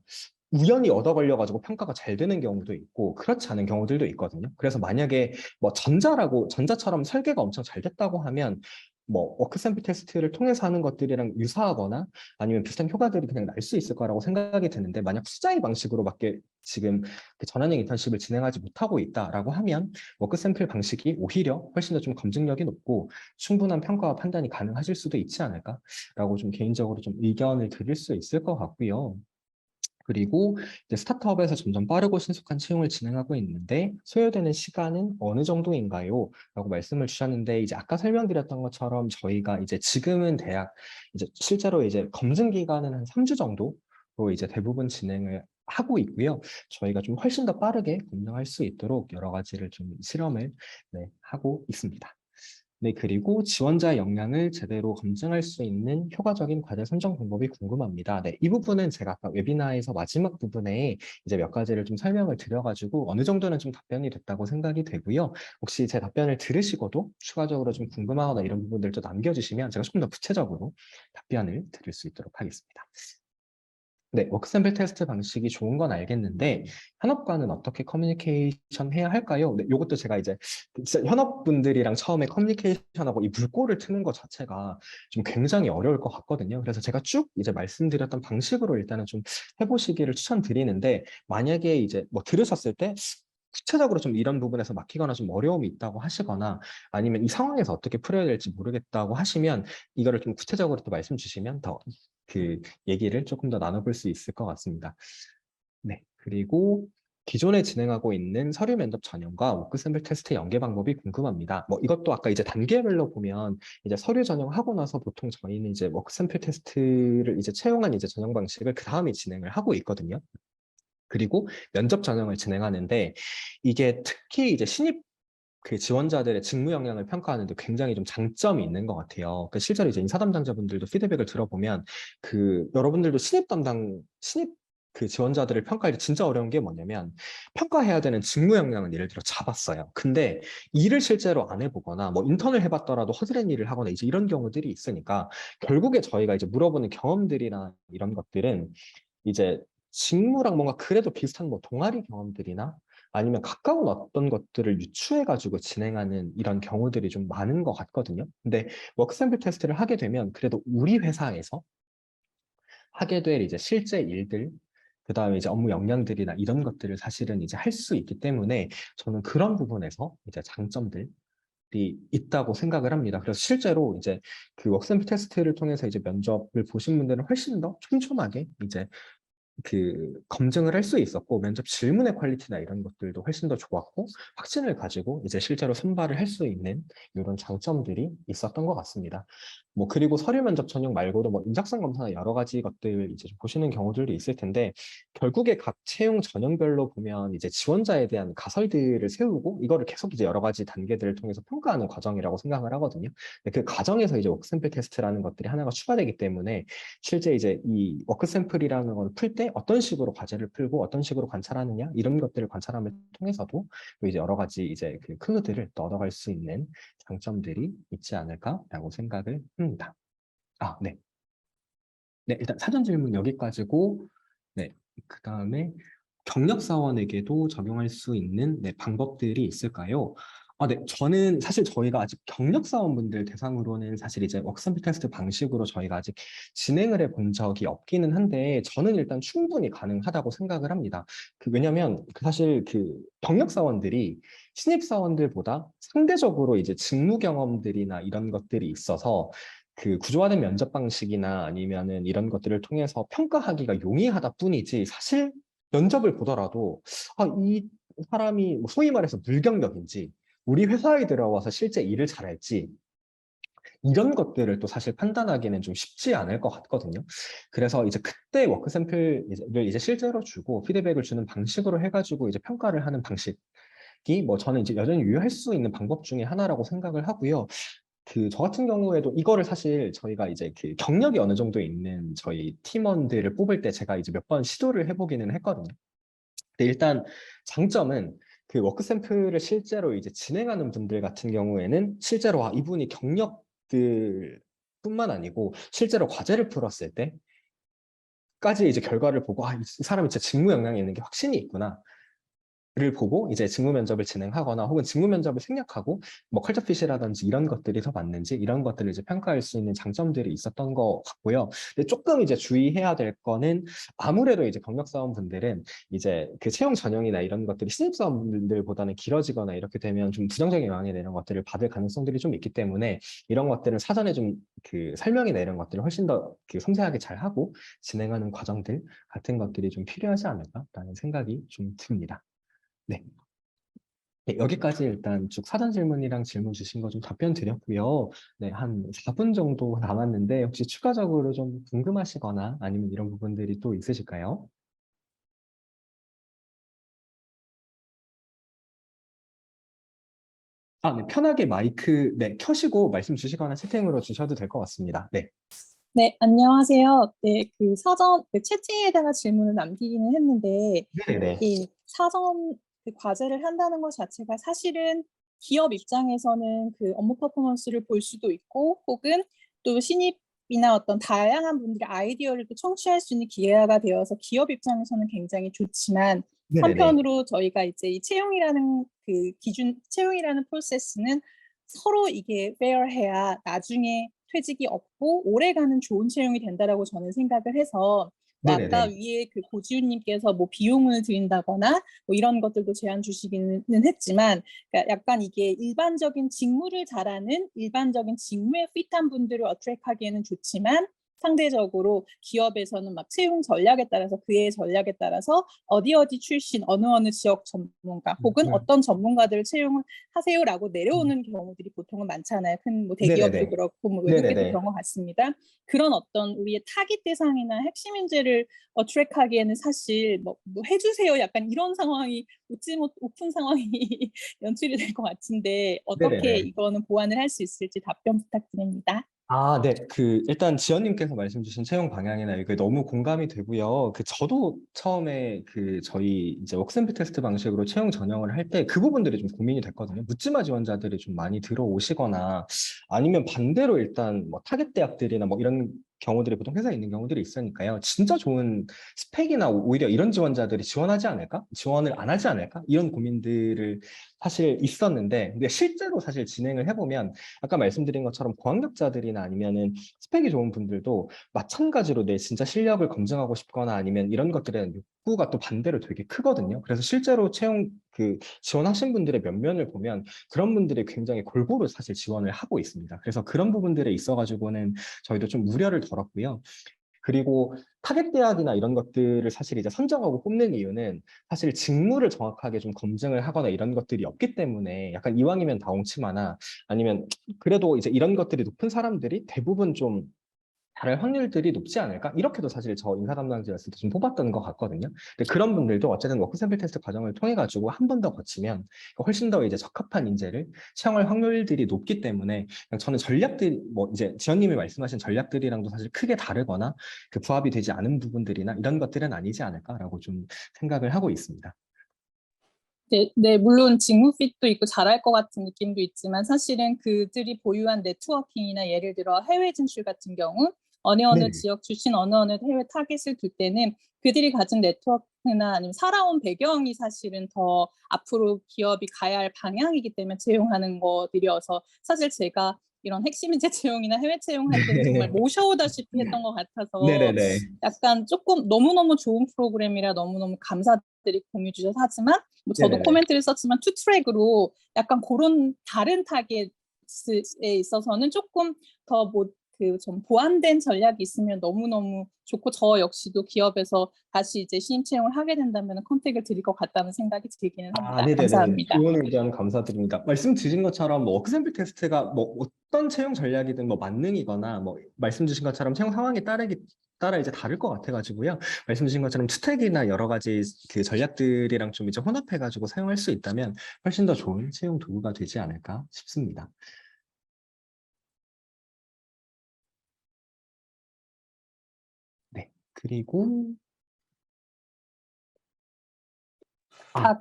우연히 얻어 걸려가지고 평가가 잘 되는 경우도 있고 그렇지 않은 경우들도 있거든요. 그래서 만약에 뭐 전자처럼 설계가 엄청 잘 됐다고 하면 뭐 워크 샘플 테스트를 통해서 하는 것들이랑 유사하거나 아니면 비슷한 효과들이 그냥 날 수 있을 거라고 생각이 드는데 만약 투자의 방식으로밖에 지금 그 전환형 인턴십을 진행하지 못하고 있다라고 하면 워크 샘플 방식이 오히려 훨씬 더 좀 검증력이 높고 충분한 평가와 판단이 가능하실 수도 있지 않을까라고 좀 개인적으로 좀 의견을 드릴 수 있을 것 같고요. 그리고 이제 스타트업에서 점점 빠르고 신속한 채용을 진행하고 있는데 소요되는 시간은 어느 정도인가요? 라고 말씀을 주셨는데 이제 아까 설명드렸던 것처럼 저희가 이제 지금은 대학 이제 실제로 이제 검증 기간은 한 3주 정도로 이제 대부분 진행을 하고 있고요. 저희가 좀 훨씬 더 빠르게 검증할 수 있도록 여러 가지를 좀 실험을 네, 하고 있습니다. 네, 그리고 지원자의 역량을 제대로 검증할 수 있는 효과적인 과제 선정 방법이 궁금합니다. 네, 이 부분은 제가 아까 웨비나에서 마지막 부분에 이제 몇 가지를 좀 설명을 드려가지고 어느 정도는 좀 답변이 됐다고 생각이 되고요. 혹시 제 답변을 들으시고도 추가적으로 좀 궁금하거나 이런 부분들도 남겨주시면 제가 조금 더 구체적으로 답변을 드릴 수 있도록 하겠습니다. 네, 워크샘플 테스트 방식이 좋은 건 알겠는데 현업과는 어떻게 커뮤니케이션 해야 할까요? 네, 이것도 제가 이제 진짜 현업분들이랑 처음에 커뮤니케이션하고 이 물꼬를 트는 것 자체가 좀 굉장히 어려울 것 같거든요. 그래서 제가 쭉 이제 말씀드렸던 방식으로 일단은 좀 해보시기를 추천드리는데 만약에 이제 뭐 들으셨을 때 구체적으로 좀 이런 부분에서 막히거나 좀 어려움이 있다고 하시거나 아니면 이 상황에서 어떻게 풀어야 될지 모르겠다고 하시면 이거를 좀 구체적으로 또 말씀 주시면 더 그 얘기를 조금 더 나눠볼 수 있을 것 같습니다. 네. 그리고 기존에 진행하고 있는 서류 면접 전형과 워크 샘플 테스트 연계 방법이 궁금합니다. 뭐 이것도 아까 이제 단계별로 보면 이제 서류 전형하고 나서 보통 저희는 이제 워크 샘플 테스트를 이제 채용한 이제 전형 방식을 그 다음에 진행을 하고 있거든요. 그리고 면접 전형을 진행하는데 이게 특히 이제 신입 그 지원자들의 직무 역량을 평가하는데 굉장히 좀 장점이 있는 것 같아요. 그 실제로 이제 인사 담당자분들도 피드백을 들어보면 그 여러분들도 신입 그 지원자들을 평가할 때 진짜 어려운 게 뭐냐면 평가해야 되는 직무 역량은 예를 들어 잡았어요. 근데 일을 실제로 안 해보거나 뭐 인턴을 해봤더라도 허드렛 일을 하거나 이제 이런 경우들이 있으니까 결국에 저희가 이제 물어보는 경험들이나 이런 것들은 이제 직무랑 뭔가 그래도 비슷한 뭐 동아리 경험들이나 아니면 가까운 어떤 것들을 유추해가지고 진행하는 이런 경우들이 좀 많은 것 같거든요. 근데 워크샘플 테스트를 하게 되면 그래도 우리 회사에서 하게 될 이제 실제 일들, 그다음에 이제 업무 역량들이나 이런 것들을 사실은 이제 할 수 있기 때문에 저는 그런 부분에서 이제 장점들이 있다고 생각을 합니다. 그래서 실제로 이제 그 워크샘플 테스트를 통해서 이제 면접을 보신 분들은 훨씬 더 촘촘하게 이제 그 검증을 할 수 있었고 면접 질문의 퀄리티나 이런 것들도 훨씬 더 좋았고 확신을 가지고 이제 실제로 선발을 할 수 있는 이런 장점들이 있었던 것 같습니다. 뭐 그리고 서류 면접 전형 말고도 뭐 인적성 검사나 여러 가지 것들 이제 좀 보시는 경우들도 있을 텐데 결국에 각 채용 전형별로 보면 이제 지원자에 대한 가설들을 세우고 이거를 계속 이제 여러 가지 단계들을 통해서 평가하는 과정이라고 생각을 하거든요. 근데 그 과정에서 이제 워크샘플 테스트라는 것들이 하나가 추가되기 때문에 실제 이제 이 워크 샘플이라는 걸 풀 때 어떤 식으로 과제를 풀고 어떤 식으로 관찰하느냐 이런 것들을 관찰함을 통해서도 또 이제 여러 가지 이제 그 클루들을 또 얻어갈 수 있는 장점들이 있지 않을까라고 생각을 합니다. 아, 네. 네, 일단 사전 질문 여기까지고, 네, 그 다음에 경력 사원에게도 적용할 수 있는 네, 방법들이 있을까요? 아, 네, 저는 사실 저희가 아직 경력 사원분들 대상으로는 사실 이제 워크샘플 테스트 방식으로 저희가 아직 진행을 해본 적이 없기는 한데 저는 일단 충분히 가능하다고 생각을 합니다. 왜냐면 사실 그 경력 사원들이 신입 사원들보다 상대적으로 이제 직무 경험들이나 이런 것들이 있어서 그 구조화된 면접 방식이나 아니면은 이런 것들을 통해서 평가하기가 용이하다 뿐이지 사실 면접을 보더라도 이 사람이 뭐 소위 말해서 물경력인지 우리 회사에 들어와서 실제 일을 잘할지 이런 것들을 또 사실 판단하기는 좀 쉽지 않을 것 같거든요. 그래서 이제 그때 워크 샘플을 이제 실제로 주고 피드백을 주는 방식으로 해가지고 이제 평가를 하는 방식이 뭐 저는 이제 여전히 유효할 수 있는 방법 중에 하나라고 생각을 하고요. 그 저 같은 경우에도 이거를 사실 저희가 이제 그 경력이 어느 정도 있는 저희 팀원들을 뽑을 때 제가 이제 몇 번 시도를 해보기는 했거든요. 근데 일단 장점은 그 워크 샘플을 실제로 이제 진행하는 분들 같은 경우에는 실제로 이분이 경력들 뿐만 아니고 실제로 과제를 풀었을 때까지 이제 결과를 보고 이 사람이 진짜 직무 역량이 있는 게 확신이 있구나. 를 보고 이제 직무 면접을 진행하거나 혹은 직무 면접을 생략하고 뭐 컬처핏이라든지 이런 것들이 더 맞는지 이런 것들을 이제 평가할 수 있는 장점들이 있었던 것 같고요. 근데 조금 이제 주의해야 될 거는 아무래도 이제 경력사원분들은 이제 그 채용 전형이나 이런 것들이 신입사원분들보다는 길어지거나 이렇게 되면 좀 부정적인 영향이 되는 것들을 받을 가능성들이 좀 있기 때문에 이런 것들은 사전에 좀 그 설명이나 이런 것들을 훨씬 더 그 섬세하게 잘 하고 진행하는 과정들 같은 것들이 좀 필요하지 않을까라는 생각이 좀 듭니다. 네. 네, 여기까지 일단 쭉 사전 질문이랑 질문 주신 거 좀 답변 드렸고요. 네, 한 4분 정도 남았는데 혹시 추가적으로 좀 궁금하시거나 아니면 이런 부분들이 또 있으실까요? 아, 네, 편하게 마이크 네, 켜시고 말씀 주시거나 채팅으로 주셔도 될 것 같습니다. 네. 네, 안녕하세요. 네, 그 사전, 그 채팅에다가 질문을 남기기는 했는데, 네네. 이 사전 그 과제를 한다는 것 자체가 사실은 기업 입장에서는 그 업무 퍼포먼스를 볼 수도 있고, 혹은 또 신입이나 어떤 다양한 분들의 아이디어를 또 청취할 수 있는 기회가 되어서 기업 입장에서는 굉장히 좋지만, 네네네. 한편으로 저희가 이제 이 채용이라는 그 기준, 채용이라는 프로세스는 서로 이게 페어해야 나중에 퇴직이 없고 오래가는 좋은 채용이 된다라고 저는 생각을 해서 뭐 아까 네네네. 위에 그 고지훈님께서 뭐 비용을 드린다거나 뭐 이런 것들도 제안 주시기는 했지만 그러니까 약간 이게 일반적인 직무를 잘하는 일반적인 직무에 핏한 분들을 어트랙하기에는 좋지만 상대적으로 기업에서는 막 채용 전략에 따라서 그의 전략에 따라서 어디 출신 어느 지역 전문가 혹은 음, 어떤 전문가들을 채용을 하세요라고 내려오는 경우들이 보통은 많잖아요. 큰 뭐 대기업도 네네네. 그렇고 뭐 외국계도 네네네. 그런 것 같습니다. 그런 어떤 우리의 타깃 대상이나 핵심 인재를 트랙하기에는 사실 뭐 해주세요 약간 이런 상황이 웃지 못 오픈 상황이 연출이 될 것 같은데 어떻게 네네네. 이거는 보완을 할 수 있을지 답변 부탁드립니다. 아, 네. 일단 지연님께서 말씀 주신 채용 방향이나 이게 너무 공감이 되고요. 저도 처음에 저희 이제 워크샘플 테스트 방식으로 채용 전형을 할 때 그 부분들이 좀 고민이 됐거든요. 묻지마 지원자들이 좀 많이 들어오시거나 아니면 반대로 일단 뭐 타겟 대학들이나 뭐 이런 경우들이 보통 회사에 있는 경우들이 있으니까요. 진짜 좋은 스펙이나 오히려 이런 지원자들이 지원하지 않을까? 지원을 안 하지 않을까? 이런 고민들을 사실 있었는데, 근데 실제로 사실 진행을 해보면 아까 말씀드린 것처럼 고학력자들이나 아니면은 스펙이 좋은 분들도 마찬가지로 내 진짜 실력을 검증하고 싶거나 아니면 이런 것들에 대한 욕구가 또 반대로 되게 크거든요. 그래서 실제로 채용 지원하신 분들의 면면을 보면 그런 분들이 굉장히 골고루 사실 지원을 하고 있습니다. 그래서 그런 부분들에 있어가지고는 저희도 좀 우려를 덜었고요. 그리고 타겟 대학이나 이런 것들을 사실 이제 선정하고 뽑는 이유는 사실 직무를 정확하게 좀 검증을 하거나 이런 것들이 없기 때문에 약간 이왕이면 다홍치마나 아니면 그래도 이제 이런 것들이 높은 사람들이 대부분 좀 다를 확률들이 높지 않을까? 이렇게도 사실 저 인사 담당자였을 때 좀 뽑았던 것 같거든요. 근데 그런 분들도 어쨌든 워크 샘플 테스트 과정을 통해 가지고 한 번 더 거치면 훨씬 더 이제 적합한 인재를 채용할 확률들이 높기 때문에 그냥 저는 전략들 뭐 이제 지연님이 말씀하신 전략들이랑도 사실 크게 다르거나 그 부합이 되지 않은 부분들이나 이런 것들은 아니지 않을까라고 좀 생각을 하고 있습니다. 네, 네, 물론 직무 핏도 있고 잘할 것 같은 느낌도 있지만 사실은 그들이 보유한 네트워킹이나 예를 들어 해외 진출 같은 경우 어느 네네. 지역 출신 어느 해외 타겟을 둘 때는 그들이 가진 네트워크나 아니면 살아온 배경이 사실은 더 앞으로 기업이 가야 할 방향이기 때문에 채용하는 것들이어서 사실 제가 이런 핵심 인재 채용이나 해외 채용할 때는 정말 모셔오다시피 했던 것 같아서 네네네. 약간 조금 너무너무 좋은 프로그램이라 너무너무 감사드리고 공유 주셔서 하지만 뭐 저도 네네네. 코멘트를 썼지만 투 트랙으로 약간 그런 다른 타겟에 있어서는 조금 더 뭐 그 좀 보완된 전략이 있으면 너무너무 좋고 저 역시도 기업에서 다시 이제 신입 채용을 하게 된다면 컨택을 드릴 것 같다는 생각이 들기는 아, 합니다. 네네네. 감사합니다. 좋은 의견 감사드립니다. 말씀 주신 것처럼 뭐 워크샘플 테스트가 뭐 어떤 채용 전략이든 뭐 만능이거나 뭐 말씀 주신 것처럼 채용 상황에 따라 이제 다를 것 같아가지고요. 말씀 주신 것처럼 투택이나 여러 가지 그 전략들이랑 좀 이제 혼합해가지고 사용할 수 있다면 훨씬 더 좋은 채용 도구가 되지 않을까 싶습니다. 네. 그리고 아, 아,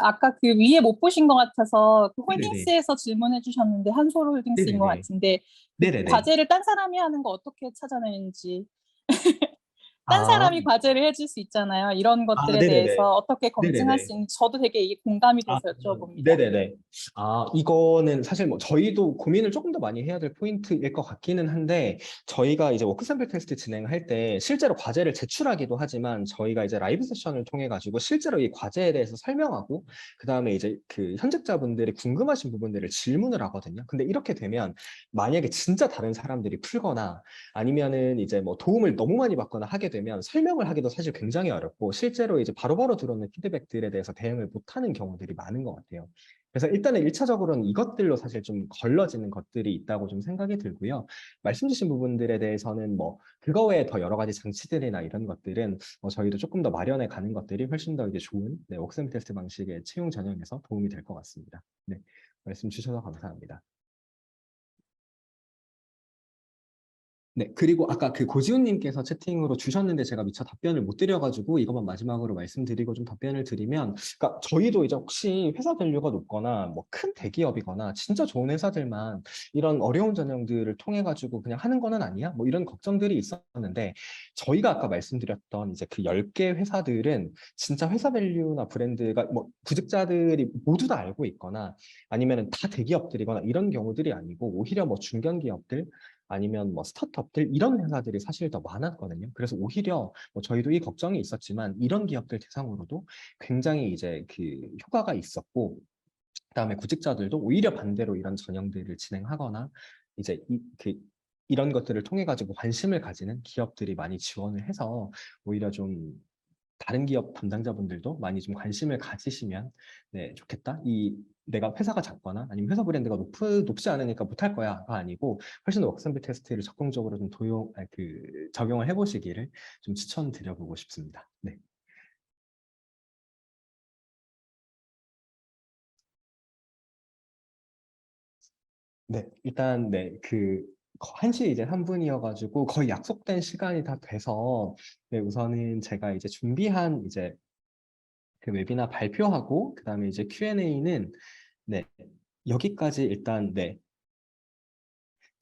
아까 그 위에 못 보신 것 같아서 그 네네네. 홀딩스에서 질문해 주셨는데 한솔 홀딩스인 것 네네네. 같은데 그 네네네. 과제를 딴 사람이 하는 거 어떻게 찾아내는지 딴 아, 사람이 과제를 해줄 수 있잖아요. 이런 아, 것들에 네네네. 대해서 어떻게 검증할 네네네. 수 있는지 저도 되게 이게 공감이 아, 돼서 여쭤봅니다. 네네네. 아, 이거는 사실 뭐 저희도 고민을 조금 더 많이 해야 될 포인트일 것 같기는 한데, 저희가 이제 워크 샘플 테스트 진행할 때 실제로 과제를 제출하기도 하지만 저희가 이제 라이브 세션을 통해 가지고 실제로 이 과제에 대해서 설명하고, 그 다음에 이제 그 현직자분들이 궁금하신 부분들을 질문을 하거든요. 근데 이렇게 되면 만약에 진짜 다른 사람들이 풀거나 아니면은 이제 뭐 도움을 너무 많이 받거나 하게 되면 설명을 하기도 사실 굉장히 어렵고 실제로 이제 바로바로 들어오는 피드백들에 대해서 대응을 못하는 경우들이 많은 것 같아요. 그래서 일단은 1차적으로는 이것들로 사실 좀 걸러지는 것들이 있다고 좀 생각이 들고요. 말씀 주신 부분들에 대해서는 뭐 그거 외에 더 여러 가지 장치들이나 이런 것들은 저희도 조금 더 마련해 가는 것들이 훨씬 더 이제 좋은 워크샘 테스트 방식의 채용 전형에서 도움이 될 것 같습니다. 네, 말씀 주셔서 감사합니다. 네, 그리고 아까 그 고지훈님께서 채팅으로 주셨는데 제가 미처 답변을 못 드려가지고 이것만 마지막으로 말씀드리고 좀 답변을 드리면, 그러니까 저희도 이제 혹시 회사 밸류가 높거나 뭐 큰 대기업이거나 진짜 좋은 회사들만 이런 어려운 전형들을 통해 가지고 그냥 하는 거는 아니야? 뭐 이런 걱정들이 있었는데 저희가 아까 말씀드렸던 이제 그 10개 회사들은 진짜 회사 밸류나 브랜드가 뭐 구직자들이 모두 다 알고 있거나 아니면은 다 대기업들이거나 이런 경우들이 아니고 오히려 뭐 중견기업들 아니면 뭐 스타트업들 이런 회사들이 사실 더 많았거든요. 그래서 오히려 뭐 저희도 이 걱정이 있었지만 이런 기업들 대상으로도 굉장히 이제 그 효과가 있었고 그다음에 구직자들도 오히려 반대로 이런 전형들을 진행하거나 이제 이런 것들을 통해 가지고 관심을 가지는 기업들이 많이 지원을 해서 오히려 좀 다른 기업 담당자분들도 많이 좀 관심을 가지시면 네, 좋겠다. 내가 회사가 작거나 아니면 회사 브랜드가 높지 않으니까 못할 거야가 아니고 훨씬 더 워크샘플 테스트를 적극적으로 좀 적용을 해보시기를 좀 추천드려보고 싶습니다. 네. 네, 일단 네, 1시 이제 3분이어가지고 거의 약속된 시간이 다 돼서 네, 우선은 제가 이제 준비한 이제 그 웨비나 발표하고 그다음에 이제 Q&A는 네, 여기까지 일단 네,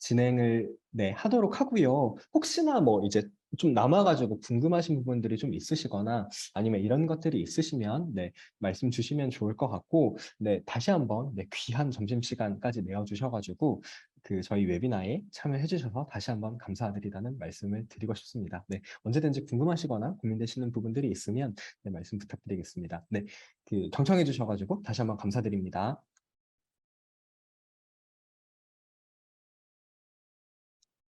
진행을 네, 하도록 하고요. 혹시나 뭐 이제 좀 남아가지고 궁금하신 부분들이 좀 있으시거나 아니면 이런 것들이 있으시면 네, 말씀 주시면 좋을 것 같고 네, 다시 한번 네, 귀한 점심시간까지 내어주셔가지고 그 저희 웨비나에 참여해 주셔서 다시 한번 감사드리다는 말씀을 드리고 싶습니다. 네, 언제든지 궁금하시거나 고민되시는 부분들이 있으면 네, 말씀 부탁드리겠습니다. 네, 그 경청해 주셔가지고 다시 한번 감사드립니다.